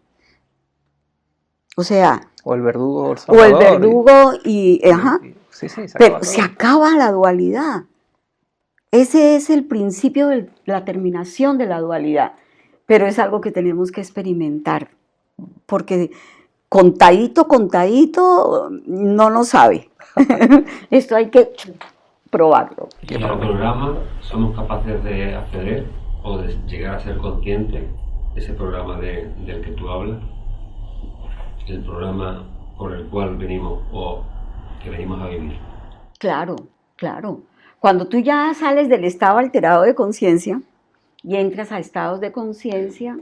O sea... O el verdugo o el salvador. O el verdugo ajá. Sí, se acaba. Pero se acaba la dualidad. Ese es el principio de la terminación de la dualidad. Pero es algo que tenemos que experimentar. Porque contadito, no nos sabe. Esto hay que probarlo. ¿Y al programa somos capaces de acceder o de llegar a ser conscientes de ese programa del que tú hablas? El programa por el cual venimos o que venimos a vivir. Claro. Cuando tú ya sales del estado alterado de conciencia y entras a estados de conciencia,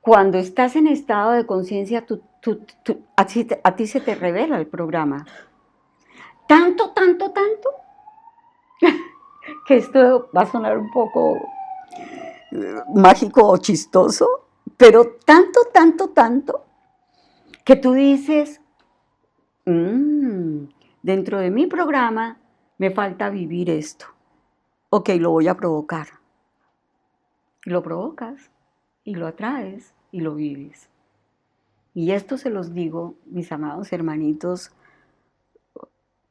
cuando estás en estado de conciencia, a ti se te revela el programa. Tanto, que esto va a sonar un poco mágico o chistoso, pero tanto, que tú dices, dentro de mi programa me falta vivir esto. Ok, lo voy a provocar. Y lo provocas. y lo atraes y lo vives. Y esto se los digo, mis amados hermanitos,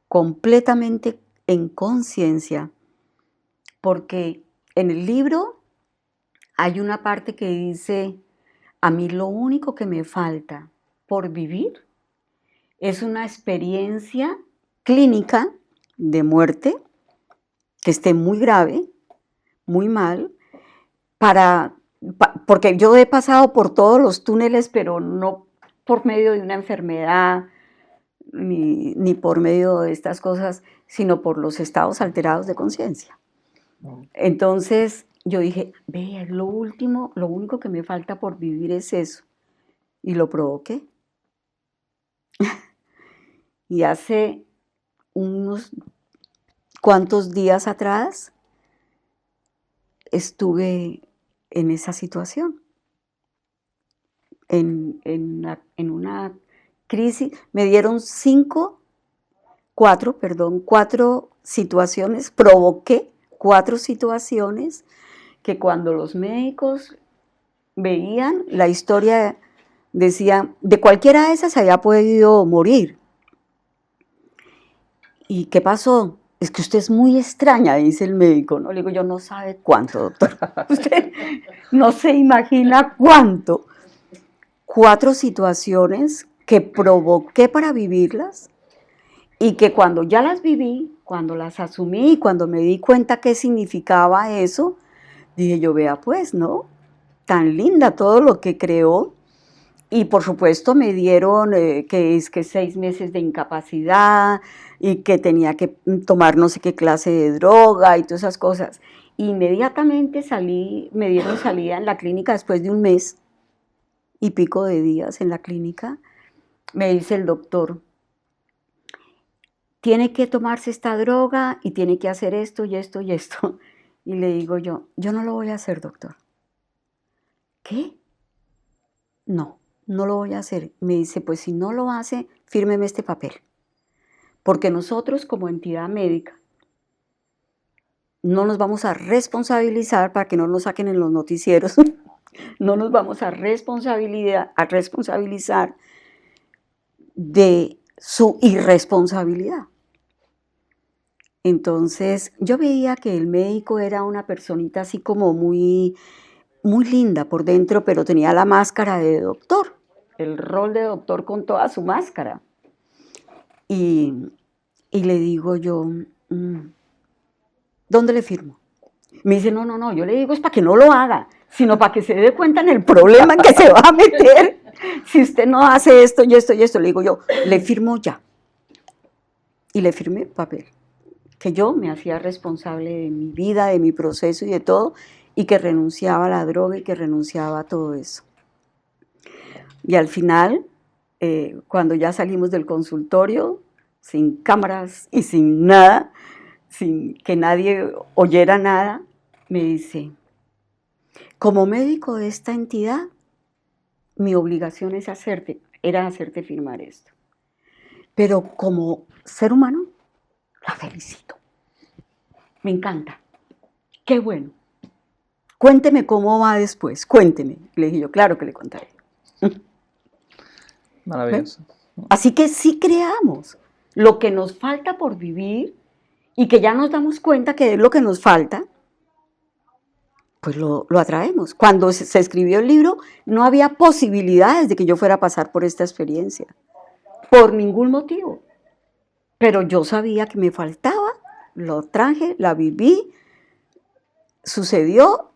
completamente en conciencia, porque en el libro hay una parte que dice, a mí lo único que me falta por vivir es una experiencia clínica de muerte que esté muy grave, muy mal, porque yo he pasado por todos los túneles, pero no por medio de una enfermedad, ni por medio de estas cosas, sino por los estados alterados de conciencia. Entonces yo dije, vea, lo único que me falta por vivir es eso. Y lo provoqué. Y hace unos cuantos días atrás estuve en esa situación, en una crisis. Me dieron cuatro situaciones, provoqué 4 situaciones que cuando los médicos veían la historia decían, de cualquiera de esas había podido morir. ¿Y qué pasó? Es que usted es muy extraña, dice el médico, ¿no? Le digo, yo no sabe cuánto, doctor. Usted no se imagina cuánto. 4 situaciones que provoqué para vivirlas y que cuando ya las viví, cuando las asumí y cuando me di cuenta qué significaba eso, dije yo, vea pues, ¿no? Tan linda todo lo que creó. Y por supuesto me dieron que 6 meses de incapacidad y que tenía que tomar no sé qué clase de droga y todas esas cosas. Inmediatamente me dieron salida en la clínica después de 1 mes y pico de días en la clínica. Me dice el doctor, tiene que tomarse esta droga y tiene que hacer esto y esto y esto. Y le digo yo no lo voy a hacer, doctor. ¿Qué? No lo voy a hacer. Me dice, pues si no lo hace, fírmeme este papel. Porque nosotros como entidad médica no nos vamos a responsabilizar, para que no nos saquen en los noticieros, no nos vamos a responsabilizar de su irresponsabilidad. Entonces yo veía que el médico era una personita así como muy linda por dentro, pero tenía la máscara de doctor, el rol de doctor con toda su máscara. Y le digo yo, ¿dónde le firmo? Me dice, no, yo le digo es para que no lo haga, sino para que se dé cuenta en el problema en que se va a meter. Si usted no hace esto y esto y esto, le digo yo, le firmo ya. Y le firmé papel, que yo me hacía responsable de mi vida, de mi proceso y de todo, y que renunciaba a la droga y que renunciaba a todo eso. Y al final, cuando ya salimos del consultorio, sin cámaras y sin nada, sin que nadie oyera nada, me dice, como médico de esta entidad, mi obligación era hacerte firmar esto. Pero como ser humano, la felicito. Me encanta. Qué bueno. Cuénteme cómo va después, cuénteme. Le dije yo, claro que le contaré. Maravilloso. Así que sí creamos lo que nos falta por vivir y que ya nos damos cuenta que es lo que nos falta, pues lo atraemos. Cuando se escribió el libro no había posibilidades de que yo fuera a pasar por esta experiencia, por ningún motivo. Pero yo sabía que me faltaba, lo traje, la viví, sucedió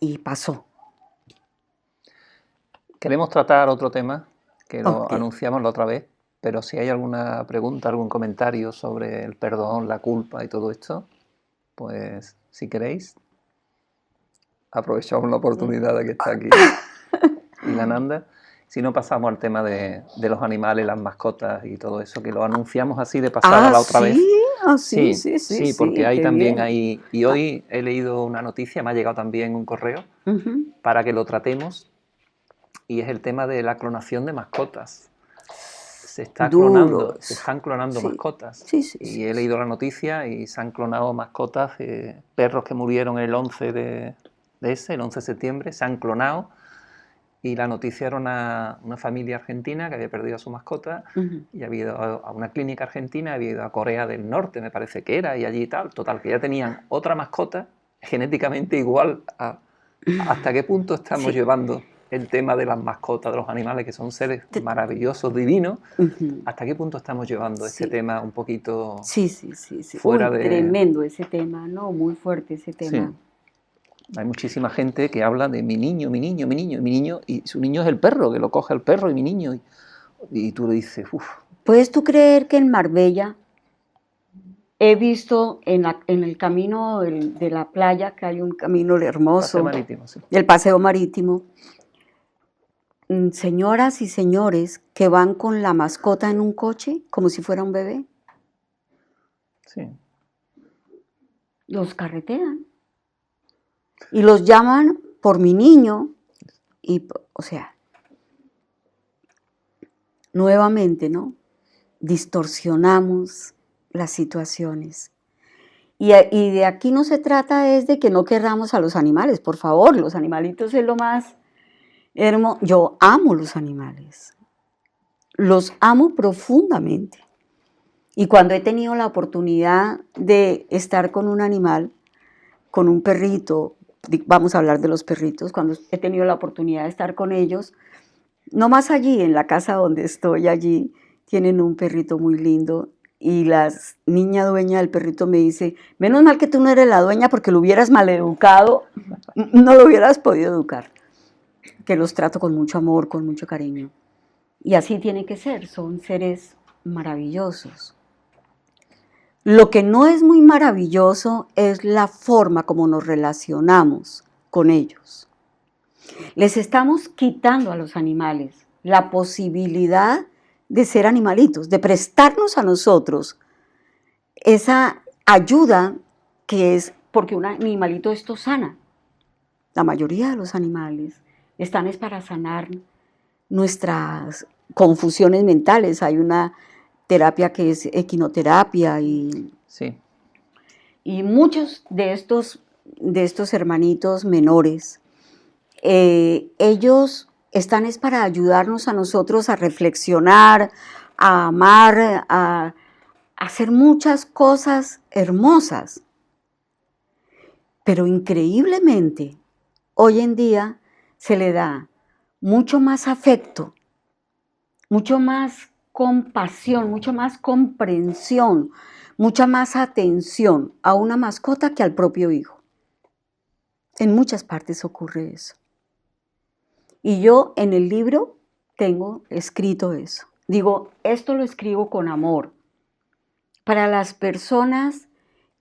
y pasó. Queremos tratar otro tema que lo anunciamos la otra vez, pero si hay alguna pregunta, algún comentario sobre el perdón, la culpa y todo esto, pues si queréis, aprovechamos la oportunidad de que está aquí Ilananda. Si no, pasamos al tema de los animales, las mascotas y todo eso, que lo anunciamos así de pasada la otra vez. Sí, porque ahí también hay... Y hoy he leído una noticia, me ha llegado también un correo, para que lo tratemos, y es el tema de la clonación de mascotas. Se están clonando mascotas. Y he leído la noticia y se han clonado mascotas, perros que murieron el 11 de ese, el 11 de septiembre, se han clonado. Y la noticia era una familia argentina que había perdido a su mascota y había ido a una clínica argentina, había ido a Corea del Norte, me parece que era, y allí tal. Total, que ya tenían otra mascota genéticamente igual. ¿Hasta qué punto estamos llevando el tema de las mascotas, de los animales, que son seres maravillosos, divinos? ¿Hasta qué punto estamos llevando este tema un poquito fuera de...? Tremendo ese tema, ¿no? Muy fuerte ese tema. Sí. Hay muchísima gente que habla de mi niño, y su niño es el perro, que lo coge el perro y mi niño. Y tú le dices, uff. ¿Puedes tú creer que en Marbella he visto en el camino de la playa, que hay un camino hermoso, Paseo marítimo, sí. El paseo marítimo, señoras y señores que van con la mascota en un coche como si fuera un bebé? Sí. Los carretean. Y los llaman por mi niño, y, o sea, nuevamente, ¿no? Distorsionamos las situaciones. Y de aquí no se trata es de que no querramos a los animales, por favor, los animalitos es lo más hermoso. Yo amo los animales, los amo profundamente. Y cuando he tenido la oportunidad de estar con un animal, con un perrito, vamos a hablar de los perritos, cuando he tenido la oportunidad de estar con ellos, no más allí, en la casa donde estoy allí, tienen un perrito muy lindo y la niña dueña del perrito me dice, menos mal que tú no eres la dueña porque lo hubieras maleducado, no lo hubieras podido educar, que los trato con mucho amor, con mucho cariño. Y así tiene que ser, son seres maravillosos. Lo que no es muy maravilloso es la forma como nos relacionamos con ellos. Les estamos quitando a los animales la posibilidad de ser animalitos, de prestarnos a nosotros esa ayuda que es, porque un animalito esto sana. La mayoría de los animales están es para sanar nuestras confusiones mentales. Hay una terapia que es equinoterapia y muchos de estos hermanitos menores, ellos están es para ayudarnos a nosotros a reflexionar, a amar, a hacer muchas cosas hermosas. Pero increíblemente, hoy en día se le da mucho más afecto, mucho más compasión, mucho más comprensión, mucha más atención a una mascota que al propio hijo. En muchas partes ocurre eso. Y yo en el libro tengo escrito eso. Digo, esto lo escribo con amor para las personas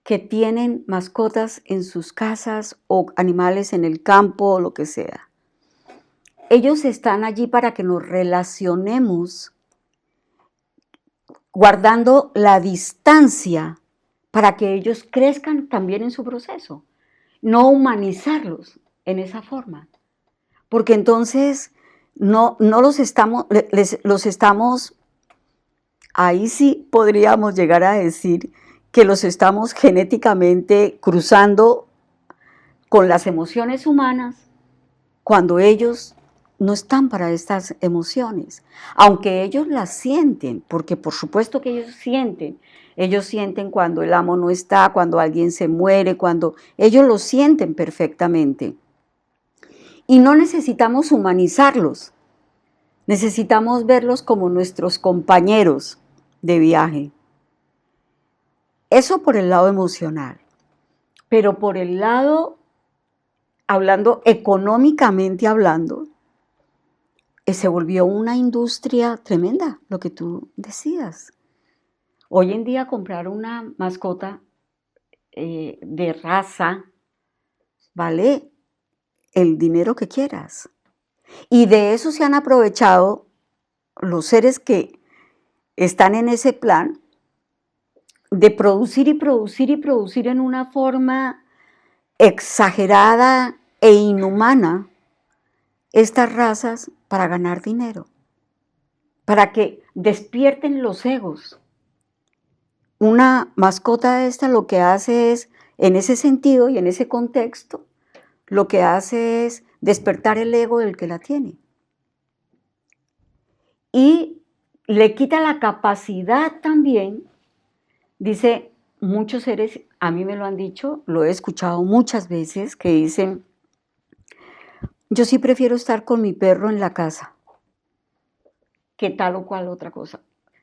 que tienen mascotas en sus casas o animales en el campo o lo que sea. Ellos están allí para que nos relacionemos guardando la distancia para que ellos crezcan también en su proceso. No humanizarlos en esa forma. Porque entonces no los estamos, ahí sí podríamos llegar a decir que los estamos genéticamente cruzando con las emociones humanas cuando ellos no están para estas emociones, aunque ellos las sienten, porque por supuesto que ellos sienten cuando el amo no está, cuando alguien se muere, cuando ellos lo sienten perfectamente. Y no necesitamos humanizarlos, necesitamos verlos como nuestros compañeros de viaje. Eso por el lado emocional, pero por el lado, hablando económicamente hablando, se volvió una industria tremenda, lo que tú decías. Hoy en día comprar una mascota de raza vale el dinero que quieras. Y de eso se han aprovechado los seres que están en ese plan de producir y producir y producir en una forma exagerada e inhumana estas razas para ganar dinero, para que despierten los egos. Una mascota esta lo que hace es, en ese sentido y en ese contexto, lo que hace es despertar el ego del que la tiene. Y le quita la capacidad también, dice, muchos seres, a mí me lo han dicho, lo he escuchado muchas veces, que dicen, yo sí prefiero estar con mi perro en la casa que tal o cual otra cosa.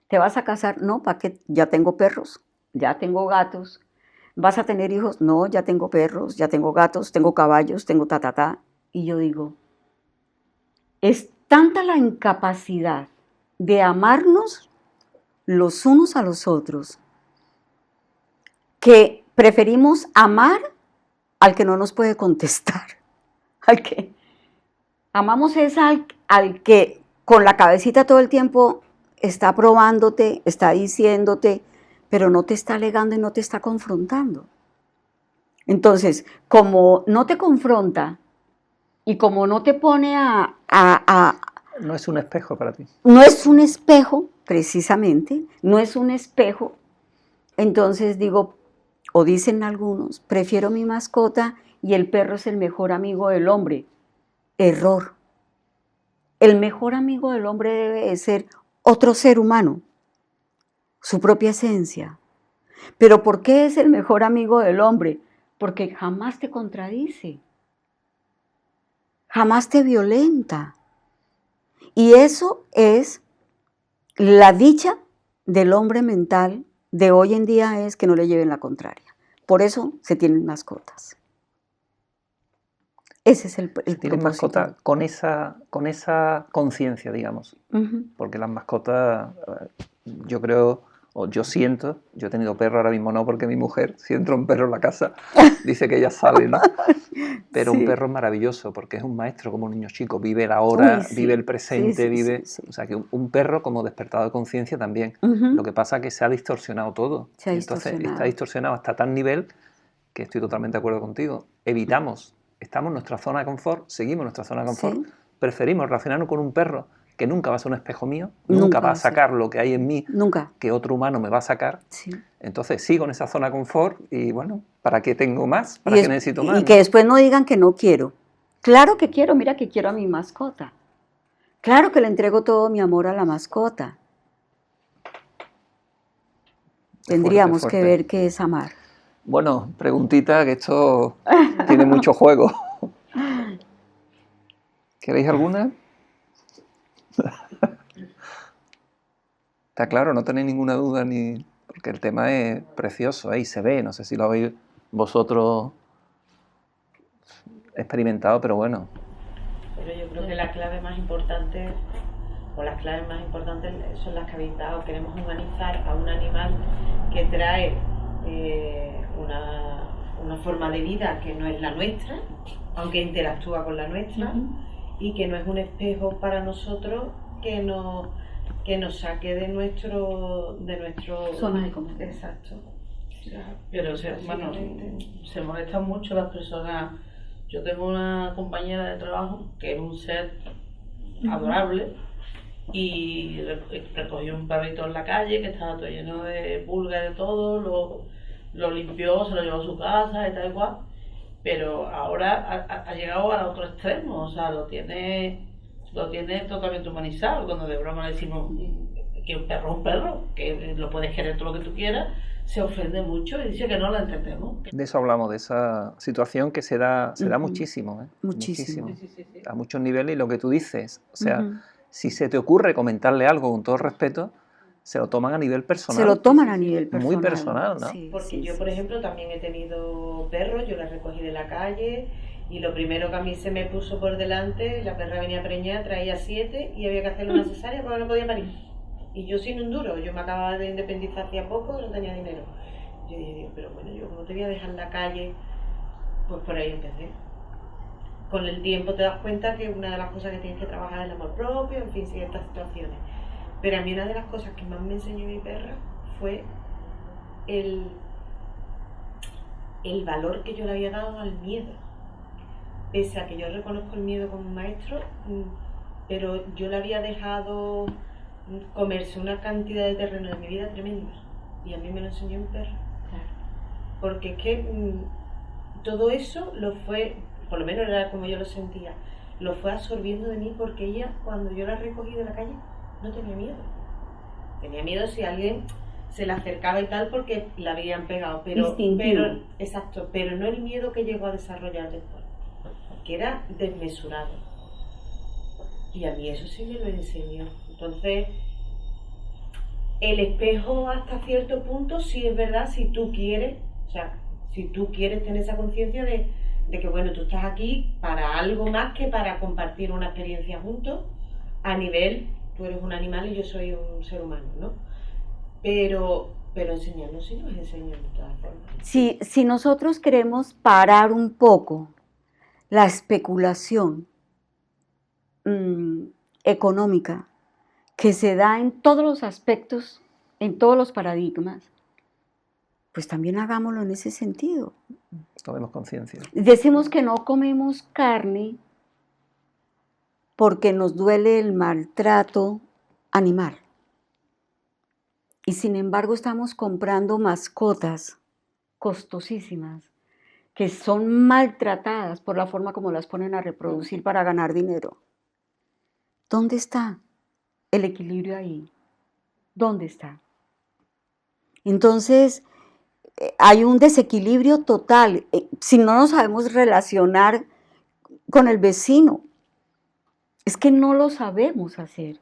¿Te vas a casar? No, ¿para qué? Ya tengo perros, ya tengo gatos. ¿Vas a tener hijos? No, ya tengo perros, ya tengo gatos, tengo caballos, tengo ta. Y yo digo, es tanta la incapacidad de amarnos los unos a los otros que preferimos amar al que no nos puede contestar. Al que amamos es al que con la cabecita todo el tiempo está probándote, está diciéndote, pero no te está alegando y no te está confrontando. Entonces, como no te confronta y como no te pone no es un espejo para ti. No es un espejo, precisamente, no es un espejo. Entonces digo, o dicen algunos, prefiero mi mascota y el perro es el mejor amigo del hombre. Error. El mejor amigo del hombre debe de ser otro ser humano, su propia esencia. ¿Pero por qué es el mejor amigo del hombre? Porque jamás te contradice, jamás te violenta. Y eso es la dicha del hombre mental de hoy en día, es que no le lleven la contraria. Por eso se tienen mascotas. Ese es el tienen mascotas con esa conciencia, digamos. Porque las mascotas, yo creo, o yo siento, yo he tenido perro, ahora mismo no, porque mi mujer, si entra un perro en la casa, dice que ella sale, ¿no? Pero sí. Un perro es maravilloso, porque es un maestro como un niño chico, vive la hora, sí. Vive el presente, vive... O sea, que un perro como despertado de conciencia también. Lo que pasa es que se ha distorsionado todo. Entonces está distorsionado hasta tal nivel que estoy totalmente de acuerdo contigo. Evitamos, estamos en nuestra zona de confort, seguimos en nuestra zona de confort, preferimos relacionarnos con un perro que nunca va a ser un espejo mío, nunca va a sacar lo que hay en mí, que otro humano me va a sacar. Sí. Entonces sigo en esa zona de confort y bueno, ¿para qué tengo más? ¿Para qué necesito más? Y que después no digan que no quiero. Claro que quiero, mira que quiero a mi mascota. Claro que le entrego todo mi amor a la mascota. Tendríamos que ver qué es amar. Bueno, preguntita, que esto tiene mucho juego. ¿Queréis alguna? Está claro, no tenéis ninguna duda, ni porque el tema es precioso, y se ve, no sé si lo habéis vosotros experimentado, pero bueno. Pero yo creo que la clave más importante, o las claves más importantes son las que habéis dado. Queremos humanizar a un animal que trae una forma de vida que no es la nuestra, aunque interactúa con la nuestra, y que no es un espejo para nosotros que nos saque de nuestro zona de confort. Exacto. Pero bueno, se molestan mucho las personas. Yo tengo una compañera de trabajo que es un ser adorable y recogió un perrito en la calle que estaba todo lleno de pulgas y de todo, lo limpió, se lo llevó a su casa y tal y cual, pero ahora ha llegado al otro extremo, o sea, lo tiene totalmente humanizado. Cuando de broma le decimos que un perro es un perro, que lo puedes querer todo lo que tú quieras, se ofende mucho y dice que no la entendemos. De eso hablamos, de esa situación que se da muchísimo, ¿eh? Muchísimo. Sí. A muchos niveles, y lo que tú dices, o sea, si se te ocurre comentarle algo con todo respeto, se lo toman a nivel personal. Se lo toman a nivel personal. Muy personal, ¿no? Sí, porque yo, por ejemplo, también he tenido perros, yo las recogí de la calle, y lo primero que a mí se me puso por delante, la perra venía preñada, traía 7 y había que hacerle una cesárea porque no podía parir. Y yo sin un duro, yo me acababa de independizar hacía poco, no tenía dinero. Yo dije, pero bueno, yo como te voy a dejar en la calle, pues por ahí empecé. Con el tiempo te das cuenta que una de las cosas que tienes que trabajar es el amor propio, en fin, ciertas situaciones. Pero a mí una de las cosas que más me enseñó mi perra fue el valor que yo le había dado al miedo. Pese a que yo reconozco el miedo como un maestro, pero yo le había dejado comerse una cantidad de terreno de mi vida tremenda, y a mí me lo enseñó mi perro. Claro. Porque es que todo eso por lo menos era como yo lo sentía, lo fue absorbiendo de mí, porque ella, cuando yo la recogí de la calle, no tenía miedo. Tenía miedo si alguien se le acercaba y tal, porque la habían pegado, pero exacto, pero no el miedo que llegó a desarrollar después, que era desmesurado. Y a mí eso sí me lo enseñó. Entonces, el espejo hasta cierto punto sí es verdad, si tú quieres, o sea, si tú quieres tener esa conciencia de que, bueno, tú estás aquí para algo más que para compartir una experiencia juntos, a nivel, tú eres un animal y yo soy un ser humano, ¿no? Pero enseñarnos sí nos enseñan de todas formas. Si nosotros queremos parar un poco la especulación económica que se da en todos los aspectos, en todos los paradigmas, pues también hagámoslo en ese sentido. Tomemos conciencia. Decimos que no comemos carne porque nos duele el maltrato animal. Y sin embargo estamos comprando mascotas costosísimas que son maltratadas por la forma como las ponen a reproducir para ganar dinero. ¿Dónde está el equilibrio ahí? ¿Dónde está? Entonces, hay un desequilibrio total. Si no nos sabemos relacionar con el vecino, es que no lo sabemos hacer.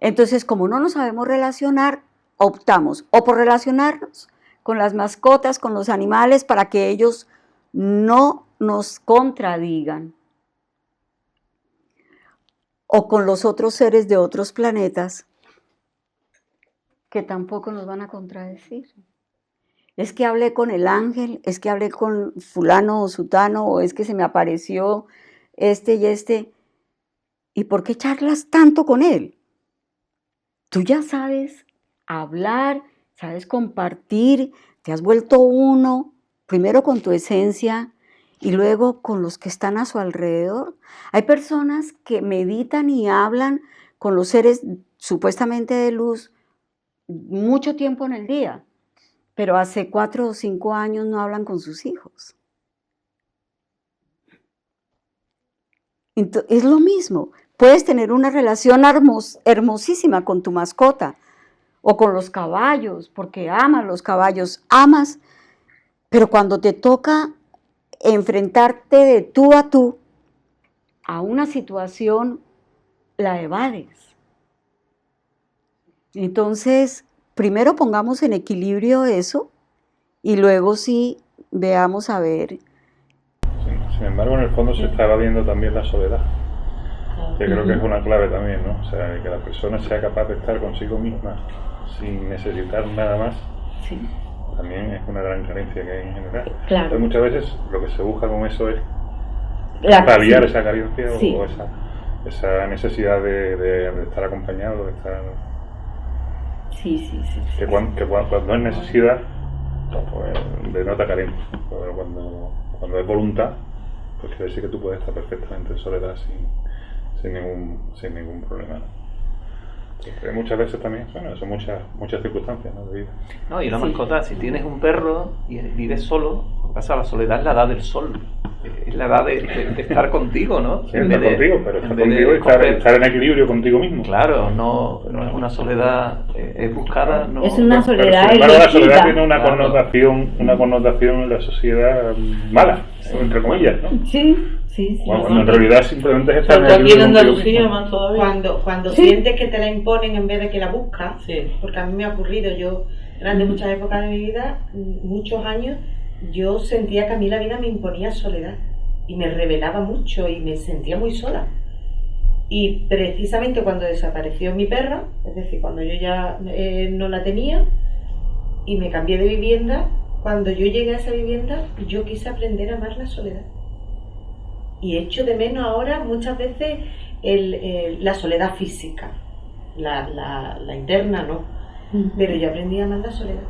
Entonces, como no nos sabemos relacionar, optamos o por relacionarnos con las mascotas, con los animales, para que ellos no nos contradigan, o con los otros seres de otros planetas, que tampoco nos van a contradecir. Es que hablé con el ángel, es que hablé con fulano o sutano, o es que se me apareció este y este. ¿Y por qué charlas tanto con él? Tú ya sabes hablar, sabes compartir, te has vuelto uno, primero con tu esencia y luego con los que están a su alrededor. Hay personas que meditan y hablan con los seres supuestamente de luz mucho tiempo en el día, pero hace 4 o 5 años no hablan con sus hijos. Entonces, es lo mismo. Puedes tener una relación hermosísima con tu mascota o con los caballos, porque amas los caballos, amas, pero cuando te toca enfrentarte de tú a una situación, la evades. Entonces, primero pongamos en equilibrio eso y luego sí veamos a ver. Sin embargo, en el fondo se está evadiendo también la soledad, que creo que es una clave también, ¿no? O sea, que la persona sea capaz de estar consigo misma sin necesitar nada más, sí, también es una gran carencia que hay en general. Claro. Entonces, muchas veces lo que se busca con eso es paliar esa carencia, sí, o esa necesidad de estar acompañado, de estar... Sí. Que cuando es necesidad, pues denota carencia, pero cuando es voluntad, pues quiere decir que tú puedes estar perfectamente en soledad sin ningún problema, ¿no? Porque muchas veces también, bueno, son muchas circunstancias, ¿no? De vida. No, y una mascota, si tienes un perro y vives solo, lo que pasa, la soledad es la edad del sol, es la edad de estar contigo, ¿no? Sí, estar contigo, pero estar contigo y estar en equilibrio contigo mismo. Claro, no es una soledad, es buscada, no. Es una soledad elegida. La soledad tiene una connotación en la sociedad mala, entre comillas, ¿no? Sí. Cuando en realidad simplemente es estar en aquí en Andalucía más todavía. Cuando sientes que te la imponen en vez de que la buscas, sí, porque a mí me ha ocurrido, yo durante muchas épocas de mi vida, muchos años, yo sentía que a mí la vida me imponía soledad y me rebelaba mucho y me sentía muy sola. Y precisamente cuando desapareció mi perra, es decir, cuando yo ya no la tenía y me cambié de vivienda, cuando yo llegué a esa vivienda, yo quise aprender a amar la soledad. Y echo de menos ahora muchas veces la soledad física, la interna no, pero yo aprendí a amar la soledad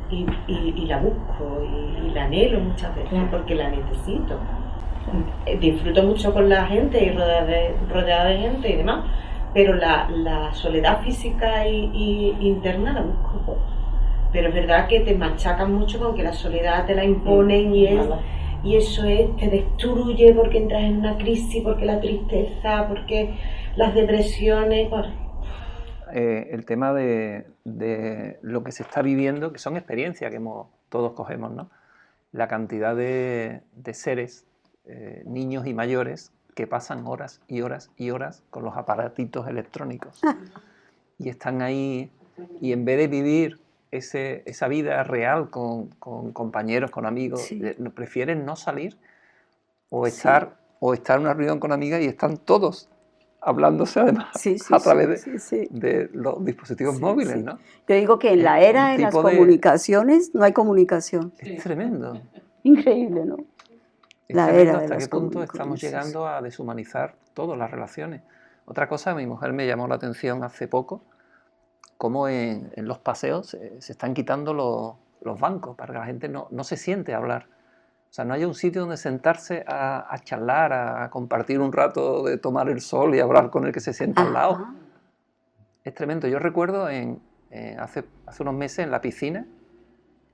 y la busco y la anhelo muchas veces, porque la necesito. Disfruto mucho con la gente y rodeada de gente y demás, pero la soledad física y interna la busco. Pero es verdad que te machacan mucho con que la soledad te la imponen y eso te destruye porque entras en una crisis, porque la tristeza, porque las depresiones... El tema de lo que se está viviendo, que son experiencias que todos cogemos, ¿no? La cantidad de seres, niños y mayores, que pasan horas y horas y horas con los aparatitos electrónicos. Y están ahí, y en vez de vivir esa vida real con compañeros, con amigos, prefieren no salir o estar en una reunión con amigas y están todos hablándose además a través de los dispositivos móviles, ¿no? Yo digo que en la era de las comunicaciones no hay comunicación. Es tremendo. Increíble, ¿no? Es tremendo hasta qué punto estamos llegando a deshumanizar todas las relaciones. Otra cosa, mi mujer me llamó la atención hace poco, cómo en los paseos se están quitando los bancos para que la gente no se siente a hablar. O sea, no haya un sitio donde sentarse a charlar, a compartir un rato de tomar el sol y hablar con el que se sienta al lado. Es tremendo. Yo recuerdo hace unos meses en la piscina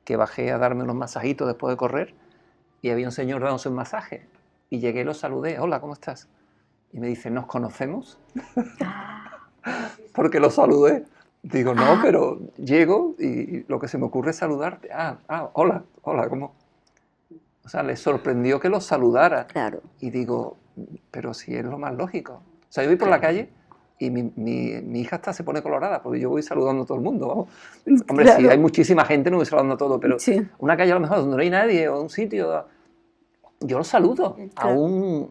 que bajé a darme unos masajitos después de correr y había un señor dándose un masaje y llegué y lo saludé. Hola, ¿cómo estás? Y me dice, ¿nos conocemos? Porque lo saludé. Digo, no, pero llego y lo que se me ocurre es saludarte. Hola, ¿cómo? O sea, le sorprendió que lo saludara. Claro. Y digo, pero si es lo más lógico. O sea, yo voy por la calle y mi hija hasta se pone colorada porque yo voy saludando a todo el mundo, vamos. Hombre, claro. Si hay muchísima gente no voy saludando a todo, pero una calle a lo mejor donde no hay nadie o un sitio, yo lo saludo claro.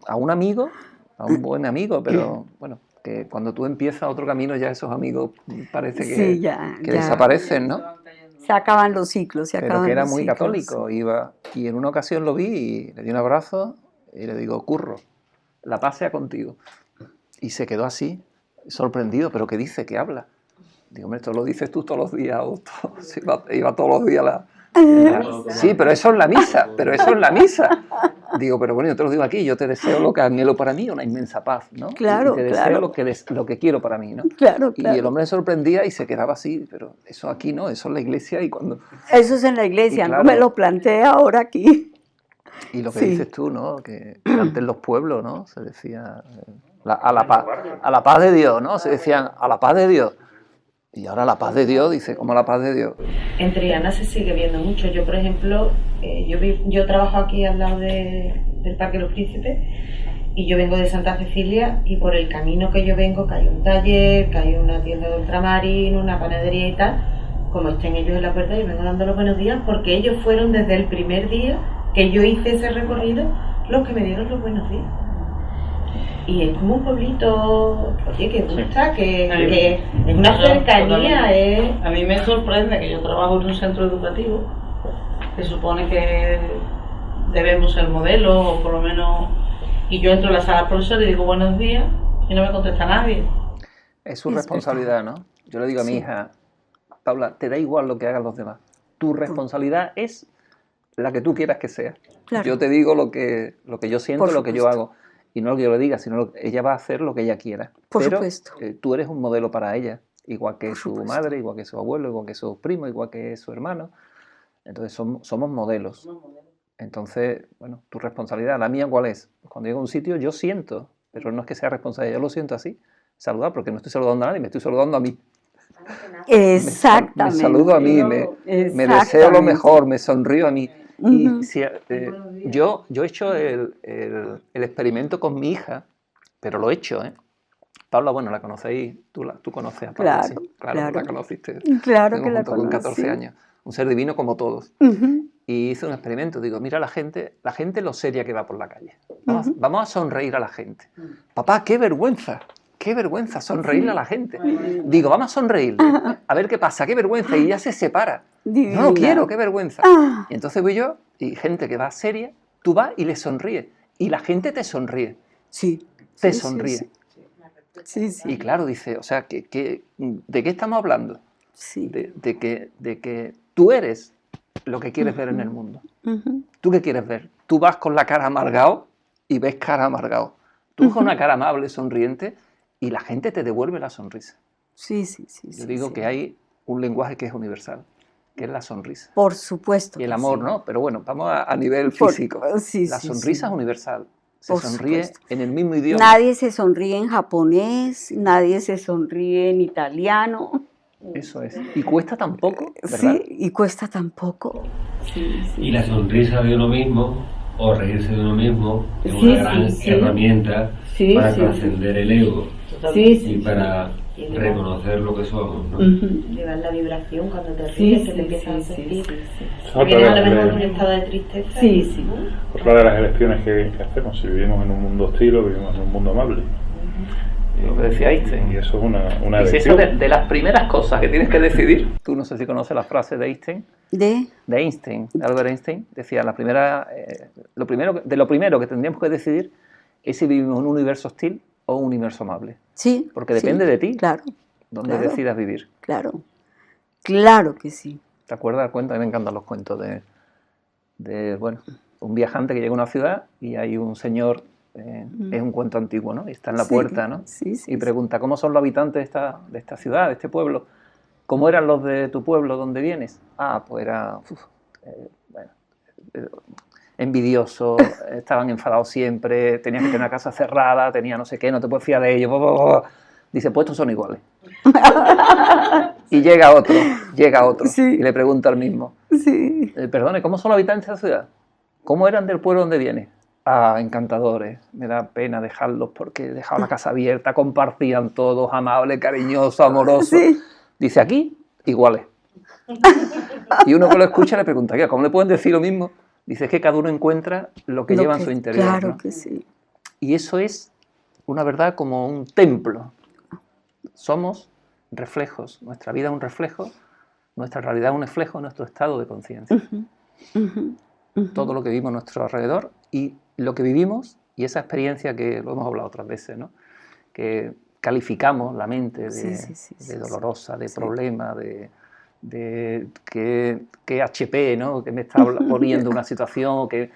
a un amigo, a un buen amigo, pero bueno, que cuando tú empiezas otro camino ya esos amigos parece que desaparecen, ¿no? Se acaban los ciclos, Pero que era muy católico, iba, y en una ocasión lo vi y le di un abrazo y le digo, Curro, la paz sea contigo. Y se quedó así, sorprendido, ¿pero qué dice? ¿Qué habla? Digo, hombre, esto lo dices tú todos los días, o iba todos los días Sí, pero eso es la misa, Digo, pero bueno, yo te lo digo aquí, yo te deseo lo que anhelo para mí, una inmensa paz, ¿no? Claro, y te deseo lo que quiero para mí, ¿no? Claro. Y el hombre se sorprendía y se quedaba así, pero eso aquí no, eso es la iglesia y cuando... Eso es en la iglesia, claro, no me lo planteé ahora aquí. Y lo que dices tú, ¿no? Que antes los pueblos, ¿no? Se decía a la paz de Dios, ¿no? Se decían a la paz de Dios. Y ahora la paz de Dios, dice, ¿cómo la paz de Dios? En Triana se sigue viendo mucho. Yo, por ejemplo, yo trabajo aquí al lado del Parque Los Príncipes y yo vengo de Santa Cecilia y por el camino que yo vengo, que hay un taller, que hay una tienda de ultramarinos, una panadería y tal, como estén ellos en la puerta, yo vengo dando los buenos días porque ellos fueron desde el primer día que yo hice ese recorrido los que me dieron los buenos días. Y es como un pueblito, oye, que gusta, que es una cercanía. A mí me sorprende que yo trabajo en un centro educativo, que supone que debemos ser modelo, o por lo menos, y yo entro a la sala del profesor y digo buenos días, y no me contesta nadie. Es su responsabilidad, ¿no? Yo le digo a mi hija, Paula, te da igual lo que hagan los demás. Tu responsabilidad es la que tú quieras que sea. Claro. Yo te digo lo que yo siento, lo que yo hago. Y no lo que yo le diga, sino ella va a hacer lo que ella quiera. Por supuesto. Tú eres un modelo para ella, igual que su madre, igual que su abuelo, igual que sus primos, igual que su hermano. Entonces somos modelos. Entonces, bueno, tu responsabilidad, la mía, ¿cuál es? Cuando llego a un sitio, yo siento, pero no es que sea responsable, yo lo siento así, saludar, porque no estoy saludando a nadie, me estoy saludando a mí. Exactamente. Me saludo a mí, me deseo lo mejor, me sonrío a mí. Y si, yo he hecho el experimento con mi hija, pero lo he hecho, ¿eh? Paula, bueno, la conocéis, tú conoces a Paula, claro, sí, claro, la conociste. Claro que la conocí. Con 14 años, un ser divino como todos. Y hice un experimento, digo, mira la gente lo seria que va por la calle. Vamos a sonreír a la gente. Papá, qué vergüenza sonreírle a la gente. Digo, vamos a sonreírle, a ver qué pasa, qué vergüenza, y ella se separa. Divina. No quiero, qué vergüenza. Y entonces voy yo, y gente que va seria, tú vas y le sonríes. Y la gente te sonríe. Sí. Te sonríe. Sí. Y claro, dice, o sea, ¿de qué estamos hablando? Sí. De que tú eres lo que quieres ver en el mundo. ¿Tú qué quieres ver? Tú vas con la cara amargado y ves cara amargado. Tú vas con una cara amable, sonriente, y la gente te devuelve la sonrisa. Sí. Yo digo que hay un lenguaje que es universal. que es la sonrisa. Por supuesto. Y el amor, sí. ¿no? Pero bueno, vamos a nivel físico. Sí, la sí, sonrisa sí. es universal. Se Por sonríe supuesto. en el mismo idioma. Nadie se sonríe en japonés, nadie se sonríe en italiano. Eso es. Y cuesta tan poco, ¿verdad? Sí, y cuesta tan poco. Sí, sí. Y la sonrisa de uno mismo, o reírse de uno mismo, es Sí, una gran sí. herramienta Sí, para sí. trascender el ego Sí, sí. y para reconocer lo que somos, ¿no? Llevar la vibración cuando te ríes, que te empiezas a sentir. Otra Vienes a lo de- mejor en un estado de tristeza. Sí, sí. Otra de las elecciones que hacemos, si vivimos en un mundo hostil o vivimos en un mundo amable. Lo que decía Einstein. Y eso es una Dice, eso elección. de las primeras cosas que tienes que decidir. Tú no sé si conoces la frase de Einstein. De De Albert Einstein, decía, lo primero que tendríamos que decidir es si vivimos en un universo hostil o un universo amable. sí. Porque depende de ti. Claro, Donde claro. decidas vivir. claro. Claro que sí. ¿Te acuerdas? A mí me encantan los cuentos de un viajante que llega a una ciudad y hay un señor, es un cuento antiguo, ¿no? Y está en la Sí, puerta, ¿no? sí, sí, Y pregunta, ¿cómo son los habitantes de esta ciudad, de este pueblo? ¿Cómo eran los de tu pueblo donde vienes? Ah, pues era, envidiosos, estaban enfadados siempre, tenían que tener una casa cerrada, tenía no sé qué, no te puedes fiar de ellos. Dice, pues estos son iguales. Y llega otro, Sí. y le pregunta al mismo, Sí. perdone, ¿cómo son los habitantes de la ciudad? ¿Cómo eran del pueblo donde vienes? Ah, encantadores, me da pena dejarlos porque dejaban la casa abierta, compartían todos, amables, cariñosos, amorosos. Sí. Dice, aquí, iguales. Y uno que lo escucha le pregunta, ¿cómo le pueden decir lo mismo? Dice, es que cada uno encuentra lo que lleva en su interior. Claro ¿no? que sí. Y eso es una verdad como un templo. Somos reflejos, nuestra vida es un reflejo, nuestra realidad es un reflejo de nuestro estado de conciencia. Todo lo que vivimos a nuestro alrededor y lo que vivimos y esa experiencia que lo hemos hablado otras veces, ¿no? Que calificamos la mente de dolorosa, de problema, de que HP, ¿no? Que me está poniendo una situación que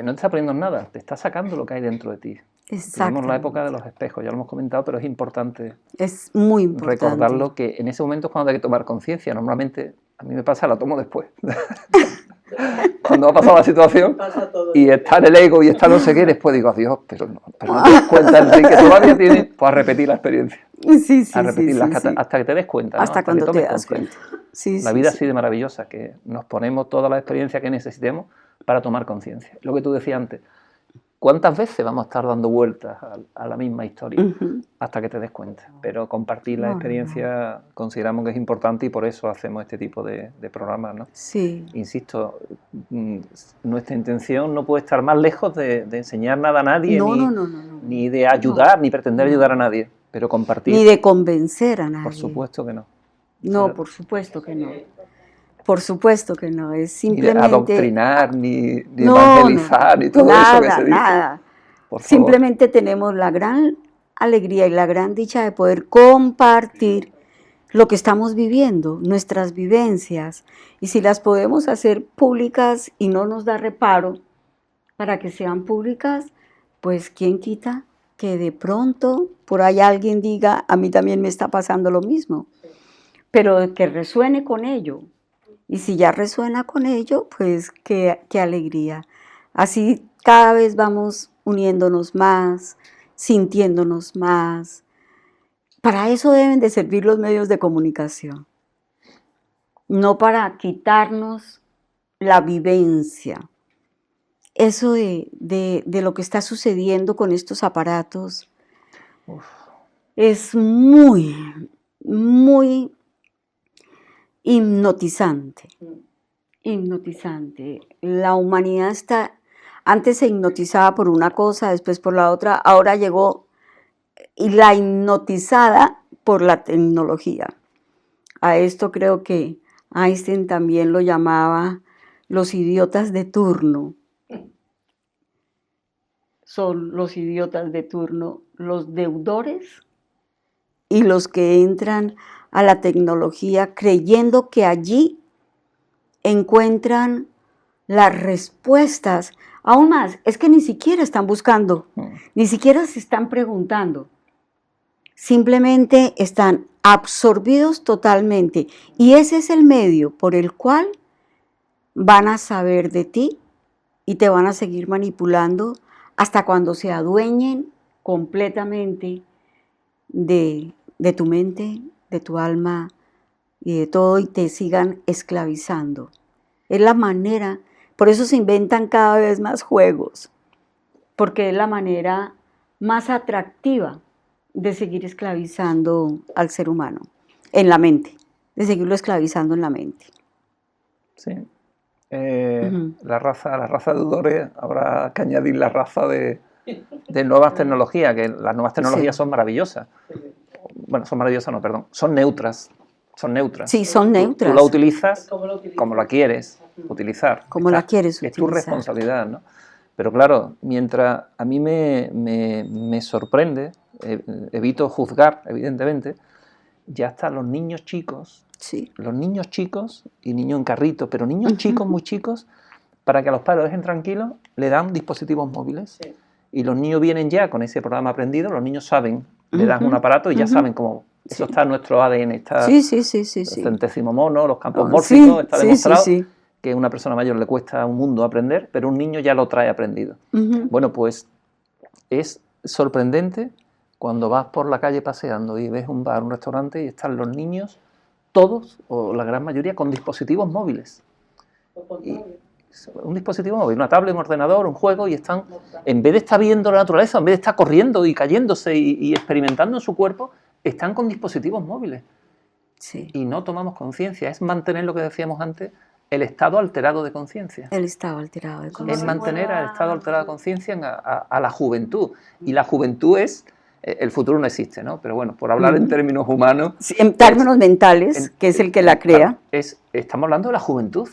no te está poniendo nada, te está sacando lo que hay dentro de ti. Vivimos la época de los espejos, ya lo hemos comentado, pero es importante, muy importante recordarlo, que en ese momento es cuando hay que tomar conciencia. Normalmente, a mí me pasa, la tomo después. Cuando ha pasado la situación y está en el ego y está no sé qué, después digo, adiós, pero no te das cuenta, Enrique, todavía tienes, pues a repetir la experiencia. A repetirla hasta que te des cuenta. Hasta ¿no? cuando te das cuenta. La vida es así de maravillosa, que nos ponemos toda la experiencia que necesitemos para tomar conciencia. Lo que tú decías antes, ¿cuántas veces vamos a estar dando vueltas a la misma historia hasta que te des cuenta? Pero compartir la experiencia consideramos que es importante y por eso hacemos este tipo de programas, ¿no? Sí. Insisto, nuestra intención no puede estar más lejos de enseñar nada a nadie, ni de ayudar, ni pretender ayudar a nadie, pero compartir. Ni de convencer a nadie. Por supuesto que no. No, por supuesto que no. Por supuesto que no, es simplemente... Ni de adoctrinar, ni evangelizar, ni todo eso que se dice. Nada. Por favor. Simplemente tenemos la gran alegría y la gran dicha de poder compartir lo que estamos viviendo, nuestras vivencias, y si las podemos hacer públicas y no nos da reparo para que sean públicas, pues quién quita que de pronto por ahí alguien diga, a mí también me está pasando lo mismo, pero que resuene con ello. Y si ya resuena con ello, pues qué alegría. Así cada vez vamos uniéndonos más, sintiéndonos más. Para eso deben de servir los medios de comunicación. No para quitarnos la vivencia. Eso de lo que está sucediendo con estos aparatos es muy, muy hipnotizante. Hipnotizante. La humanidad antes se hipnotizaba por una cosa, después por la otra, ahora llegó la hipnotizada por la tecnología. A esto creo que Einstein también lo llamaba los idiotas de turno. Son los idiotas de turno, los deudores y los que entran a la tecnología creyendo que allí encuentran las respuestas. Aún más, es que ni siquiera están buscando, ni siquiera se están preguntando. Simplemente están absorbidos totalmente. Y ese es el medio por el cual van a saber de ti y te van a seguir manipulando hasta cuando se adueñen completamente de tu mente, de tu alma y de todo, y te sigan esclavizando. Es la manera, por eso se inventan cada vez más juegos, porque es la manera más atractiva de seguir esclavizando al ser humano en la mente, de seguirlo esclavizando en la mente. Sí. La raza de deudores, habrá que añadir la raza de nuevas tecnologías, que las nuevas tecnologías son maravillosas. Bueno, son maravillosas, no, perdón, son neutras. Son neutras. Sí, son neutras. Tú la utilizas como la quieres utilizar. Como la quieres utilizar. Es tu responsabilidad, ¿no? Pero claro, mientras a mí me sorprende, evito juzgar, evidentemente, ya hasta los niños chicos, los niños chicos y niños en carrito, pero niños chicos, muy chicos, para que a los padres lo dejen tranquilos, le dan dispositivos móviles. Sí. Y los niños vienen ya con ese programa aprendido, los niños saben, le dan un aparato y ya saben cómo. Eso está en nuestro ADN, está el centésimo mono, los campos mórficos, está demostrado que a una persona mayor le cuesta un mundo aprender, pero un niño ya lo trae aprendido. Bueno, pues es sorprendente cuando vas por la calle paseando y ves un bar, un restaurante y están los niños, todos, o la gran mayoría, con dispositivos móviles. Un dispositivo móvil, una tablet, un ordenador, un juego, y están, en vez de estar viendo la naturaleza, en vez de estar corriendo y cayéndose y experimentando en su cuerpo, están con dispositivos móviles. Sí. Y no tomamos conciencia. Es mantener lo que decíamos antes, el estado alterado de conciencia. El estado alterado de conciencia. Es mantener el estado alterado de conciencia a la juventud. Y la juventud es... El futuro no existe, ¿no? Pero bueno, por hablar en términos humanos... Sí, en términos mentales, que es el que la crea. Estamos hablando de la juventud.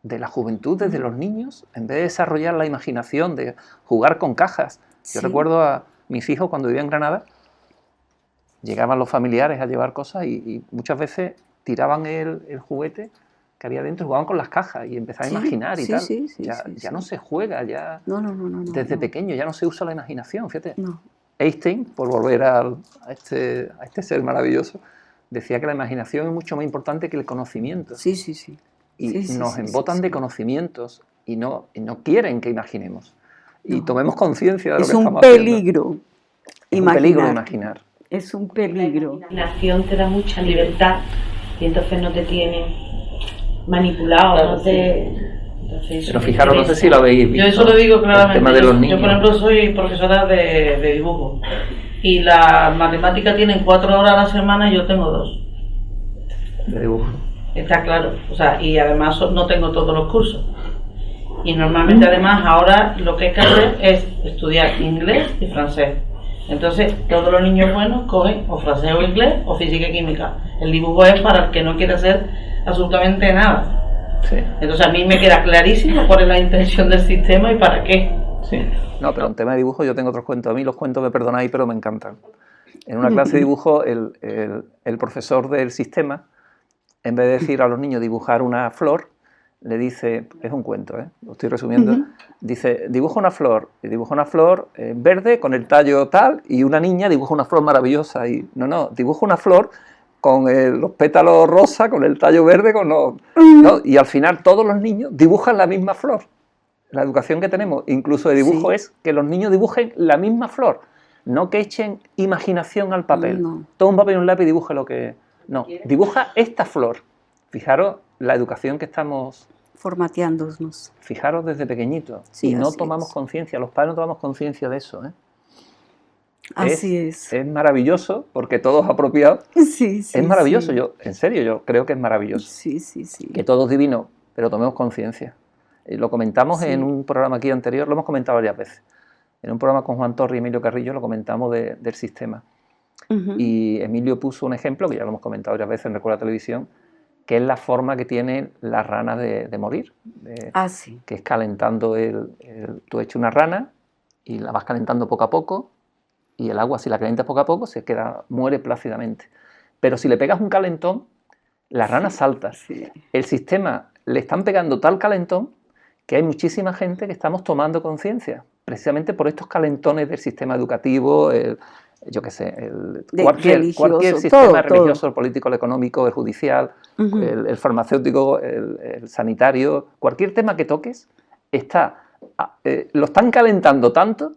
De la juventud desde los niños, en vez de desarrollar la imaginación, de jugar con cajas. Yo recuerdo a mis hijos cuando vivía en Granada, llegaban los familiares a llevar cosas y muchas veces tiraban el juguete que había dentro y jugaban con las cajas y empezaban a imaginar y tal. Ya no se juega, ya desde pequeño ya no se usa la imaginación, fíjate. Einstein, por volver a este ser maravilloso, decía que la imaginación es mucho más importante que el conocimiento. Y nos embotan de conocimientos y no quieren que imaginemos. Y tomemos conciencia de lo que estamos haciendo. Es un peligro imaginar. Es un peligro. La imaginación te da mucha libertad y entonces no te tiene manipulado, claro, no te... Entonces, pero fijaros, no sé si lo habéis visto. Yo eso lo digo claramente. El tema de los niños. Yo, por ejemplo, soy profesora de dibujo y las matemáticas tienen 4 horas a la semana y yo tengo 2. De dibujo. Está claro, o sea, y además no tengo todos los cursos. Y normalmente además ahora lo que hay que hacer es estudiar inglés y francés. Entonces todos los niños buenos cogen o francés o inglés o física y química. El dibujo es para el que no quiere hacer absolutamente nada. Sí. Entonces a mí me queda clarísimo cuál es la intención del sistema y para qué. Sí. No, pero en tema de dibujo yo tengo otros cuentos. A mí los cuentos, me perdonáis, pero me encantan. En una clase de dibujo el profesor del sistema, en vez de decir a los niños dibujar una flor, le dice, es un cuento, lo estoy resumiendo, dice, dibuja una flor verde con el tallo tal, y una niña dibuja una flor maravillosa, y no, dibuja una flor con los pétalos rosa, con el tallo verde, ¿no? Y al final todos los niños dibujan la misma flor. La educación que tenemos, incluso de dibujo, es que los niños dibujen la misma flor, no que echen imaginación al papel. Todo un papel y un lápiz dibuja lo que... No, dibuja esta flor. Fijaros la educación que estamos... formateándonos. Fijaros desde pequeñito. Y no tomamos conciencia, los padres no tomamos conciencia de eso. Así es. Es maravilloso, porque todo es apropiado. Es maravilloso, yo creo que es maravilloso. Que todo es divino, pero tomemos conciencia. Lo comentamos en un programa aquí anterior, lo hemos comentado varias veces. En un programa con Juan Torri y Emilio Carrillo lo comentamos del sistema. Y Emilio puso un ejemplo, que ya lo hemos comentado varias veces en Recuerda Televisión, que es la forma que tienen las ranas de morir. Que es calentando tú echas una rana y la vas calentando poco a poco, y el agua, si la calientas poco a poco, muere plácidamente. Pero si le pegas un calentón, la rana salta. El sistema le están pegando tal calentón que hay muchísima gente que estamos tomando conciencia, precisamente por estos calentones del sistema educativo, yo qué sé, cualquier sistema todo, religioso, el político, el económico, el judicial, el farmacéutico, el sanitario, cualquier tema que toques, lo están calentando tanto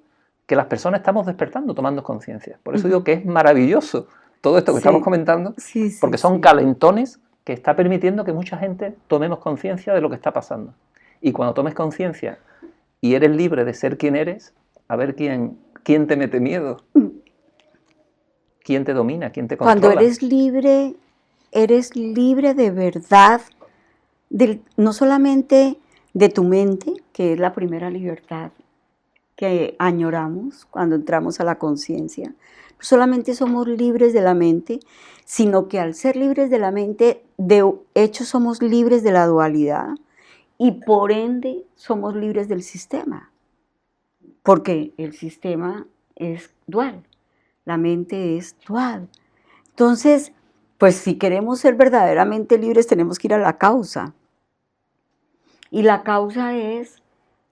que las personas estamos despertando, tomando conciencia. Por eso digo que es maravilloso todo esto que estamos comentando, porque son calentones que está permitiendo que mucha gente tomemos conciencia de lo que está pasando. Y cuando tomes conciencia y eres libre de ser quien eres, a ver quién te mete miedo. ¿Quién te domina? ¿Quién te controla? Cuando eres libre de verdad, no solamente de tu mente, que es la primera libertad que añoramos cuando entramos a la conciencia. No solamente somos libres de la mente, sino que al ser libres de la mente, de hecho somos libres de la dualidad y por ende somos libres del sistema, porque el sistema es dual. La mente es dual. Entonces, pues si queremos ser verdaderamente libres, tenemos que ir a la causa. Y la causa es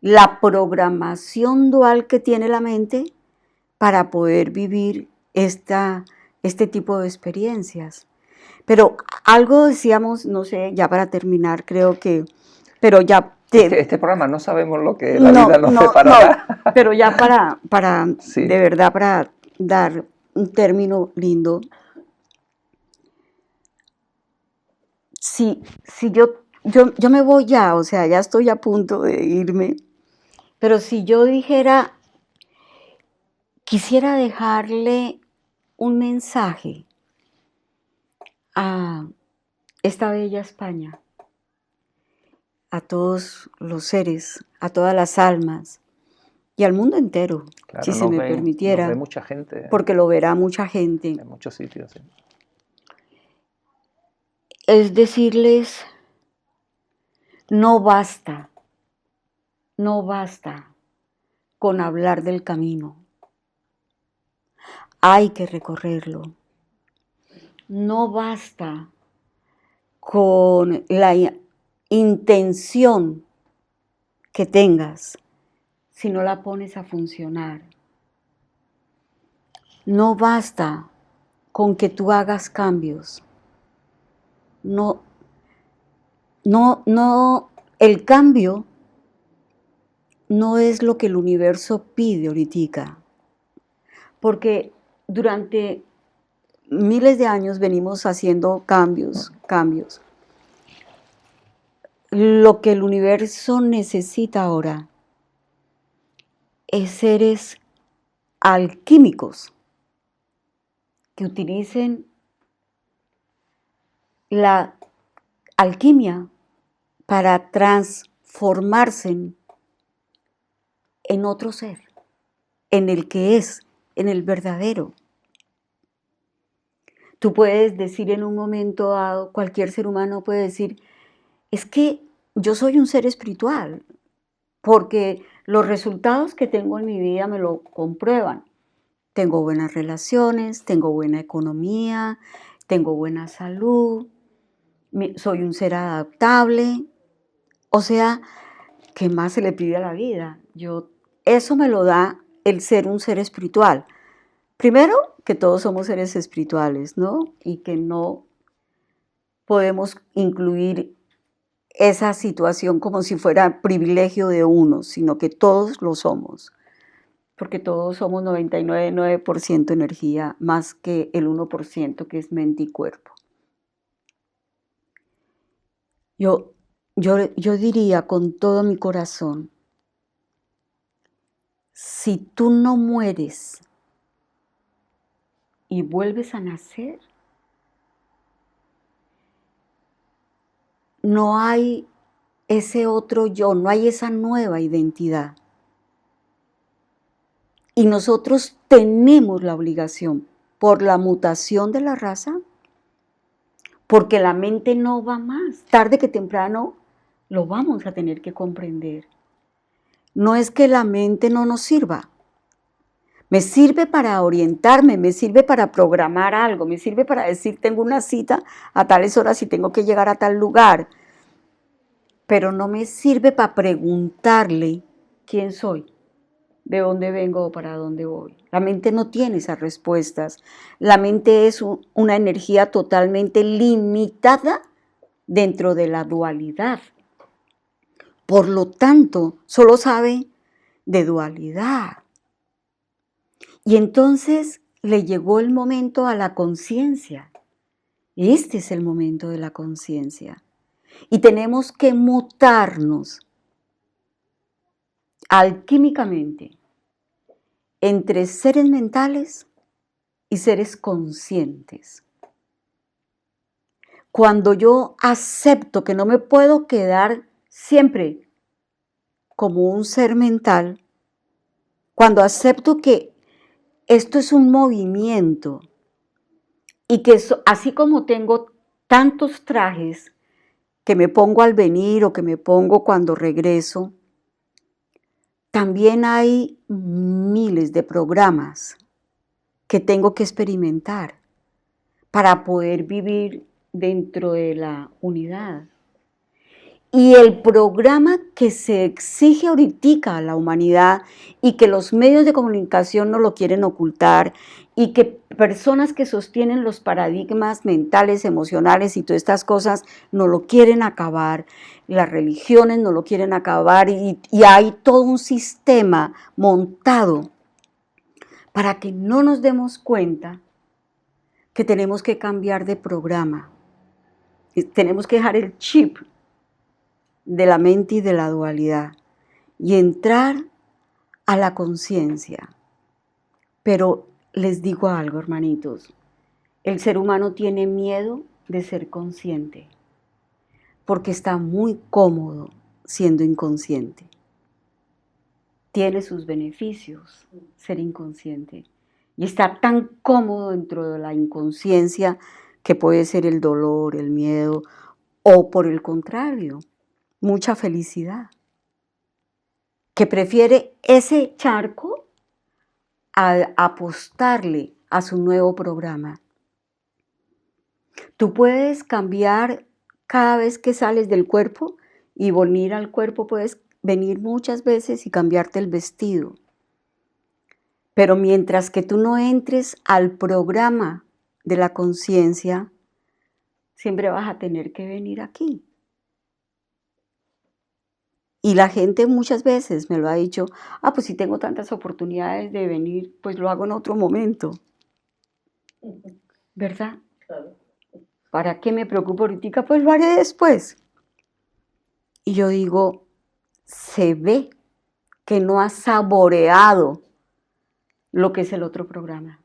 la programación dual que tiene la mente para poder vivir este tipo de experiencias. Pero algo decíamos, no sé, ya para terminar, creo que, pero ya... Este programa no sabemos lo que la vida nos separará. No, pero ya para sí. De verdad, para dar un término lindo. Si yo me voy ya, o sea, ya estoy a punto de irme, pero si yo dijera, quisiera dejarle un mensaje a esta bella España, a todos los seres, a todas las almas y al mundo entero, claro, si se me permitiera, nos ve mucha gente, porque lo verá mucha gente. En muchos sitios, sí. Es decirles, no basta con hablar del camino. Hay que recorrerlo. No basta con la intención que tengas si no la pones a funcionar. No basta con que tú hagas cambios. No, el cambio no es lo que el universo pide ahorita, porque durante miles de años venimos haciendo cambios. Lo que el universo necesita ahora es seres alquímicos que utilicen la alquimia para transformarse en otro ser, en el que es, en el verdadero. Tú puedes decir en un momento dado, cualquier ser humano puede decir, es que yo soy un ser espiritual, porque los resultados que tengo en mi vida me lo comprueban. Tengo buenas relaciones, tengo buena economía, tengo buena salud, soy un ser adaptable. O sea, ¿qué más se le pide a la vida? Eso me lo da el ser un ser espiritual. Primero, que todos somos seres espirituales, ¿no? Y que no podemos incluir esa situación como si fuera privilegio de uno, sino que todos lo somos. Porque todos somos 99,9% energía, más que el 1% que es mente y cuerpo. Yo diría con todo mi corazón, si tú no mueres y vuelves a nacer, no hay ese otro yo, no hay esa nueva identidad. Y nosotros tenemos la obligación, por la mutación de la raza, porque la mente no va más, tarde que temprano lo vamos a tener que comprender. No es que la mente no nos sirva. Me sirve para orientarme, me sirve para programar algo, me sirve para decir tengo una cita a tales horas y tengo que llegar a tal lugar. Pero no me sirve para preguntarle quién soy. de dónde vengo o para dónde voy. La mente no tiene esas respuestas. La mente es una energía totalmente limitada dentro de la dualidad. Por lo tanto, solo sabe de dualidad. Y entonces le llegó el momento a la conciencia. Este es el momento de la conciencia. Y tenemos que mutarnos alquímicamente entre seres mentales y seres conscientes. Cuando yo acepto que no me puedo quedar siempre como un ser mental, cuando acepto que esto es un movimiento y que así como tengo tantos trajes que me pongo al venir o que me pongo cuando regreso, también hay miles de programas que tengo que experimentar para poder vivir dentro de la unidad. Y el programa que se exige ahorita a la humanidad y que los medios de comunicación no lo quieren ocultar y que personas que sostienen los paradigmas mentales, emocionales y todas estas cosas no lo quieren acabar, las religiones no lo quieren acabar y hay todo un sistema montado para que no nos demos cuenta que tenemos que cambiar de programa, tenemos que dejar el chip de la mente y de la dualidad y entrar a la conciencia. Pero les digo algo, hermanitos, el ser humano tiene miedo de ser consciente porque está muy cómodo siendo inconsciente. Tiene sus beneficios ser inconsciente y está tan cómodo dentro de la inconsciencia que puede ser el dolor, el miedo o por el contrario, mucha felicidad, que prefiere ese charco a apostarle a su nuevo programa. Tú puedes cambiar cada vez que sales del cuerpo y volver al cuerpo, puedes venir muchas veces y cambiarte el vestido. Pero mientras que tú no entres al programa de la conciencia, siempre vas a tener que venir aquí. Y la gente muchas veces me lo ha dicho, pues si tengo tantas oportunidades de venir, pues lo hago en otro momento. ¿Verdad? Claro. ¿Para qué me preocupo ahorita? Pues lo haré después. Y yo digo, se ve que no has saboreado lo que es el otro programa.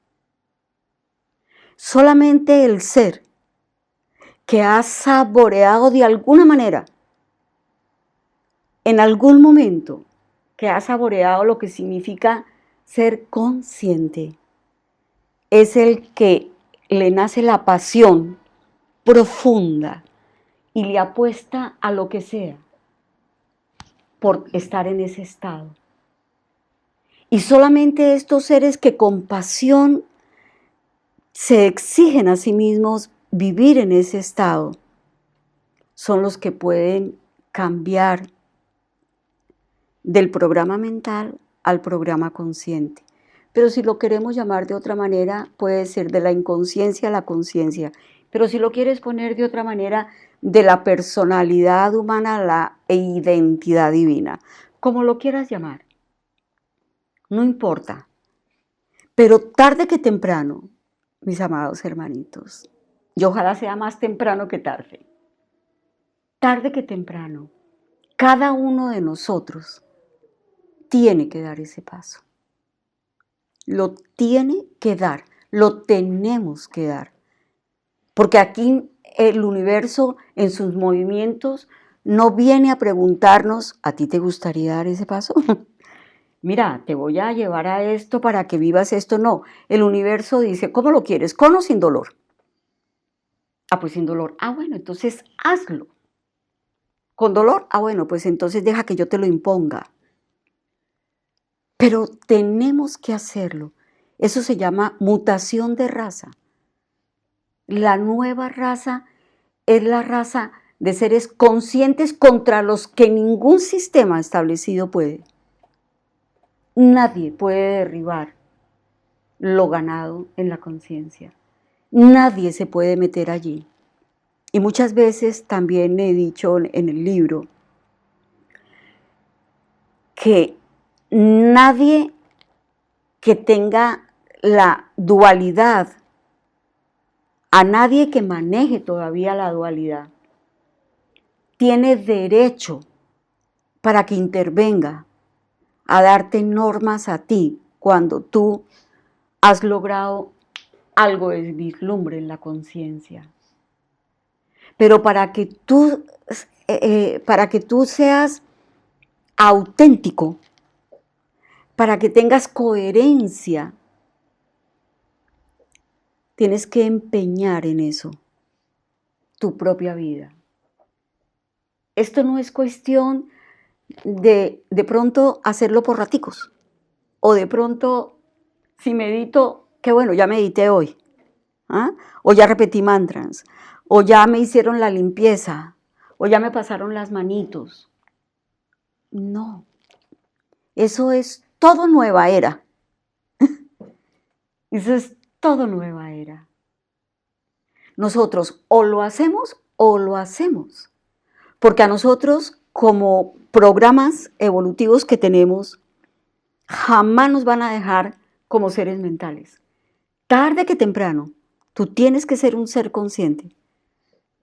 Solamente el ser que ha saboreado de alguna manera, en algún momento, que ha saboreado lo que significa ser consciente, es el que le nace la pasión profunda y le apuesta a lo que sea por estar en ese estado. Y solamente estos seres que con pasión se exigen a sí mismos vivir en ese estado son los que pueden cambiar del programa mental al programa consciente. Pero si lo queremos llamar de otra manera, puede ser de la inconsciencia a la conciencia. Pero si lo quieres poner de otra manera, de la personalidad humana a la identidad divina. Como lo quieras llamar. No importa. Pero tarde que temprano, mis amados hermanitos, y ojalá sea más temprano que tarde. Tarde que temprano, cada uno de nosotros tiene que dar ese paso. Lo tiene que dar, lo tenemos que dar. Porque aquí el universo en sus movimientos no viene a preguntarnos, ¿a ti te gustaría dar ese paso? Mira, te voy a llevar a esto para que vivas esto. No, el universo dice, ¿cómo lo quieres? ¿Con o sin dolor? Pues sin dolor. Bueno, entonces hazlo. ¿Con dolor? Bueno, pues entonces deja que yo te lo imponga. Pero tenemos que hacerlo. Eso se llama mutación de raza. La nueva raza es la raza de seres conscientes contra los que ningún sistema establecido puede. Nadie puede derribar lo ganado en la conciencia. Nadie se puede meter allí. Y muchas veces también he dicho en el libro que nadie que tenga la dualidad, a nadie que maneje todavía la dualidad, tiene derecho para que intervenga a darte normas a ti cuando tú has logrado algo de vislumbre en la conciencia. Pero para que tú seas auténtico, para que tengas coherencia, tienes que empeñar en eso, tu propia vida. Esto no es cuestión de pronto hacerlo por raticos, o de pronto, si medito, qué bueno, ya medité hoy, ¿ah? O ya repetí mantras, o ya me hicieron la limpieza, o ya me pasaron las manitos. No, eso es todo nueva era. Eso es todo nueva era. Nosotros o lo hacemos, porque a nosotros como programas evolutivos que tenemos, jamás nos van a dejar como seres mentales. Tarde que temprano, tú tienes que ser un ser consciente,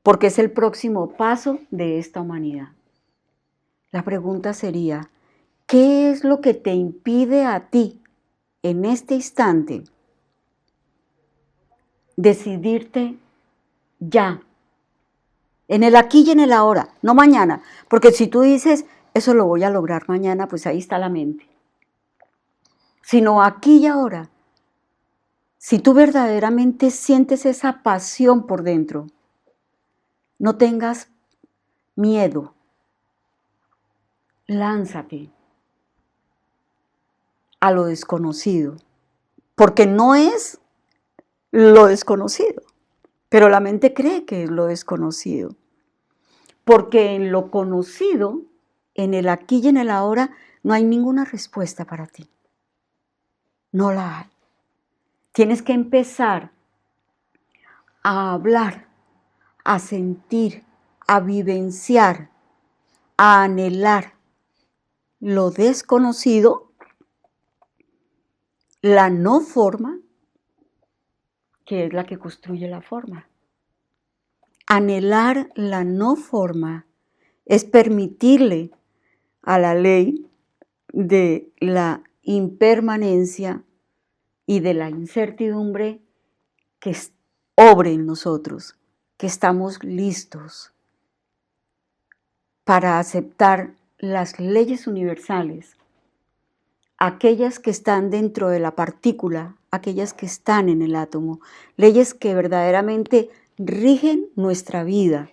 porque es el próximo paso de esta humanidad. La pregunta sería, ¿qué es lo que te impide a ti, en este instante, decidirte ya, en el aquí y en el ahora, no mañana? Porque si tú dices, eso lo voy a lograr mañana, pues ahí está la mente. Sino aquí y ahora. Si tú verdaderamente sientes esa pasión por dentro, no tengas miedo. Lánzate a lo desconocido, porque no es lo desconocido, pero la mente cree que es lo desconocido, porque en lo conocido, en el aquí y en el ahora, no hay ninguna respuesta para ti. No la hay. Tienes que empezar a hablar, a sentir, a vivenciar, a anhelar lo desconocido, la no forma, que es la que construye la forma. Anhelar la no forma es permitirle a la ley de la impermanencia y de la incertidumbre que obre en nosotros, que estamos listos para aceptar las leyes universales, aquellas que están dentro de la partícula, aquellas que están en el átomo, leyes que verdaderamente rigen nuestra vida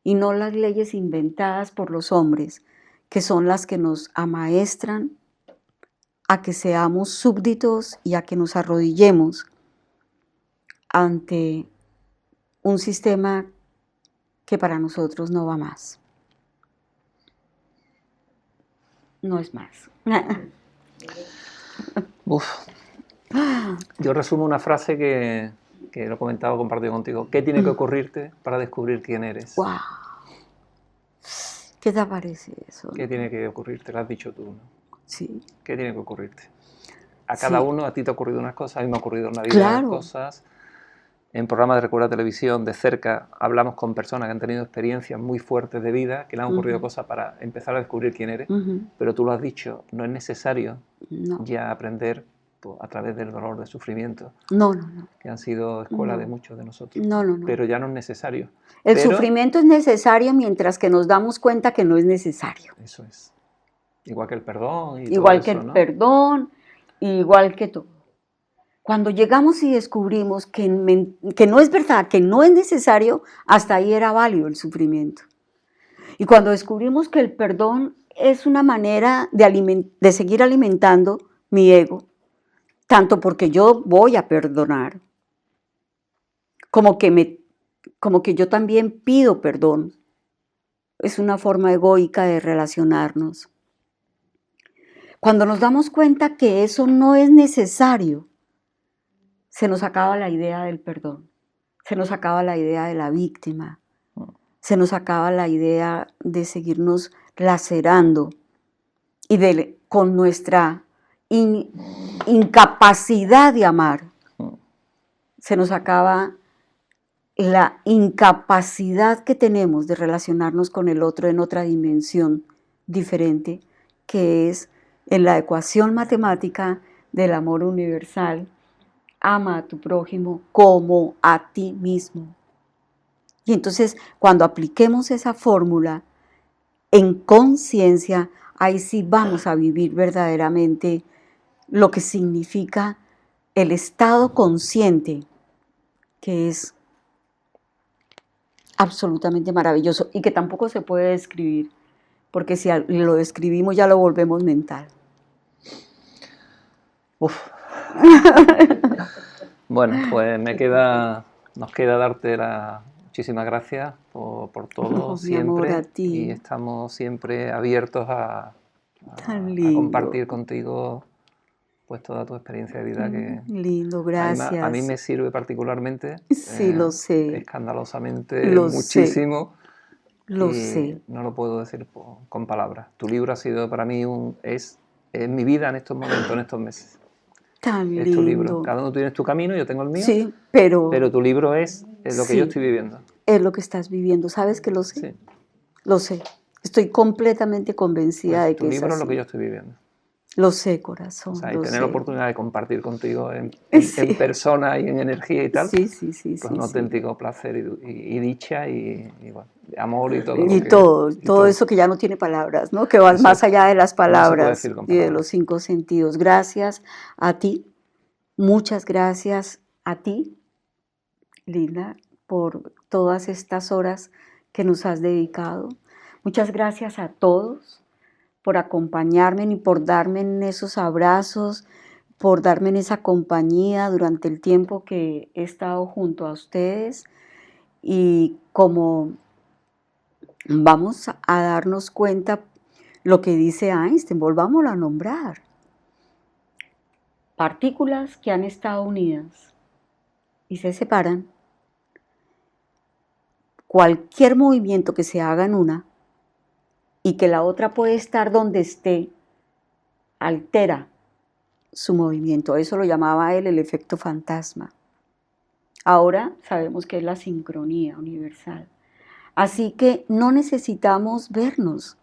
y no las leyes inventadas por los hombres, que son las que nos amaestran a que seamos súbditos y a que nos arrodillemos ante un sistema que para nosotros no va más. No es más. Uf. Yo resumo una frase que lo he comentado, compartido contigo. ¿Qué tiene que ocurrirte para descubrir quién eres? ¡Wow! ¿Qué te parece eso? ¿Qué tiene que ocurrirte? Lo has dicho tú, ¿no? Sí. ¿Qué tiene que ocurrirte? A cada uno, a ti te ha ocurrido unas cosas, a mí me ha ocurrido en la vida Claro. unas cosas. En programas de Recuerda Televisión, de cerca, hablamos con personas que han tenido experiencias muy fuertes de vida, que le han ocurrido cosas para empezar a descubrir quién eres, pero tú lo has dicho, no es necesario ya aprender a través del dolor, del sufrimiento, que han sido escuela de muchos de nosotros, pero ya no es necesario. El sufrimiento es necesario mientras que nos damos cuenta que no es necesario. Eso es. Igual que el perdón. Y igual todo que eso, el ¿no? perdón, igual que todo. Cuando llegamos y descubrimos que no es verdad, que no es necesario, hasta ahí era válido el sufrimiento. Y cuando descubrimos que el perdón es una manera de seguir alimentando mi ego, tanto porque yo voy a perdonar, como que yo también pido perdón. Es una forma egoica de relacionarnos. Cuando nos damos cuenta que eso no es necesario, se nos acaba la idea del perdón, se nos acaba la idea de la víctima, se nos acaba la idea de seguirnos lacerando y con nuestra incapacidad de amar. Se nos acaba la incapacidad que tenemos de relacionarnos con el otro en otra dimensión diferente, que es en la ecuación matemática del amor universal. Ama a tu prójimo como a ti mismo. Y entonces, cuando apliquemos esa fórmula en conciencia, ahí sí vamos a vivir verdaderamente lo que significa el estado consciente, que es absolutamente maravilloso y que tampoco se puede describir, porque si lo describimos ya lo volvemos mental. Uf. Bueno, pues nos queda darte muchísimas gracias por todo, siempre. Mi amor, a ti. Y estamos siempre abiertos a compartir contigo pues toda tu experiencia de vida que lindo, gracias. A mí me sirve particularmente. Sí, lo sé. Escandalosamente, lo muchísimo. Lo sé. No lo puedo decir con palabras. Tu libro ha sido para mí es mi vida en estos momentos, en estos meses. Tan es lindo. Tu libro. Cada uno tienes tu camino, yo tengo el mío. Sí, pero tu libro es lo que yo estoy viviendo. Es lo que estás viviendo. ¿Sabes que lo sé? Sí. Lo sé. Estoy completamente convencida de que tu libro es es lo que yo estoy viviendo. Lo sé, corazón. O sea, y lo tener sé. la oportunidad de compartir contigo en persona y en energía y tal. Sí. Pues un auténtico placer y dicha y bueno, amor y todo. Todo eso que ya no tiene palabras, ¿no? Que va más allá de las palabras y de los 5 sentidos. Gracias a ti. Muchas gracias a ti, Linda, por todas estas horas que nos has dedicado. Muchas gracias a todos por acompañarme y por darme esos abrazos, por darme esa compañía durante el tiempo que he estado junto a ustedes. Y como vamos a darnos cuenta lo que dice Einstein, volvámoslo a nombrar. Partículas que han estado unidas y se separan. Cualquier movimiento que se haga en una y que la otra puede estar donde esté, altera su movimiento. Eso lo llamaba él el efecto fantasma. Ahora sabemos que es la sincronía universal. Así que no necesitamos vernos,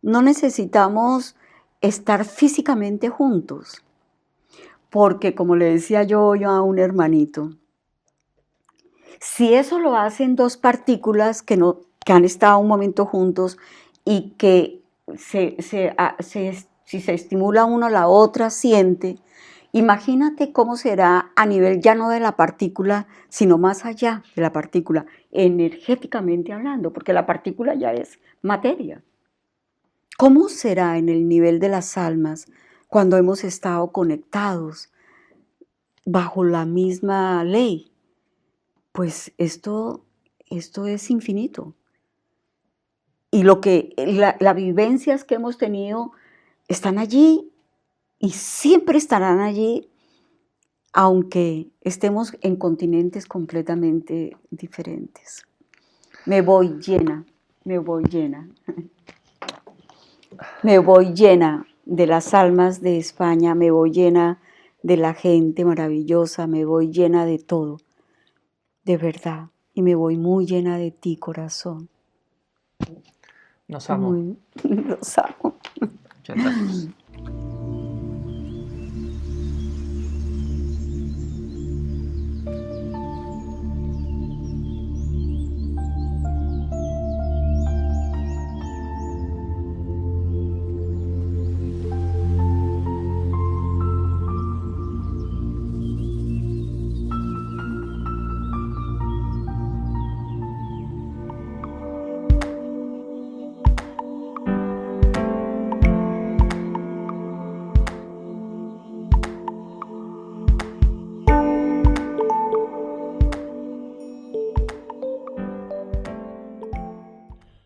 no necesitamos estar físicamente juntos, porque como le decía yo a un hermanito, si eso lo hacen 2 partículas que han estado un momento juntos y que si se estimula una, la otra siente, imagínate cómo será a nivel ya no de la partícula, sino más allá de la partícula, energéticamente hablando, porque la partícula ya es materia. ¿Cómo será en el nivel de las almas cuando hemos estado conectados bajo la misma ley? Pues esto es infinito. Y las vivencias que hemos tenido están allí y siempre estarán allí, aunque estemos en continentes completamente diferentes. Me voy llena. Me voy llena de las almas de España, me voy llena de la gente maravillosa, me voy llena de todo, de verdad. Y me voy muy llena de ti, corazón. Nos amo. Los amo. Muchas gracias.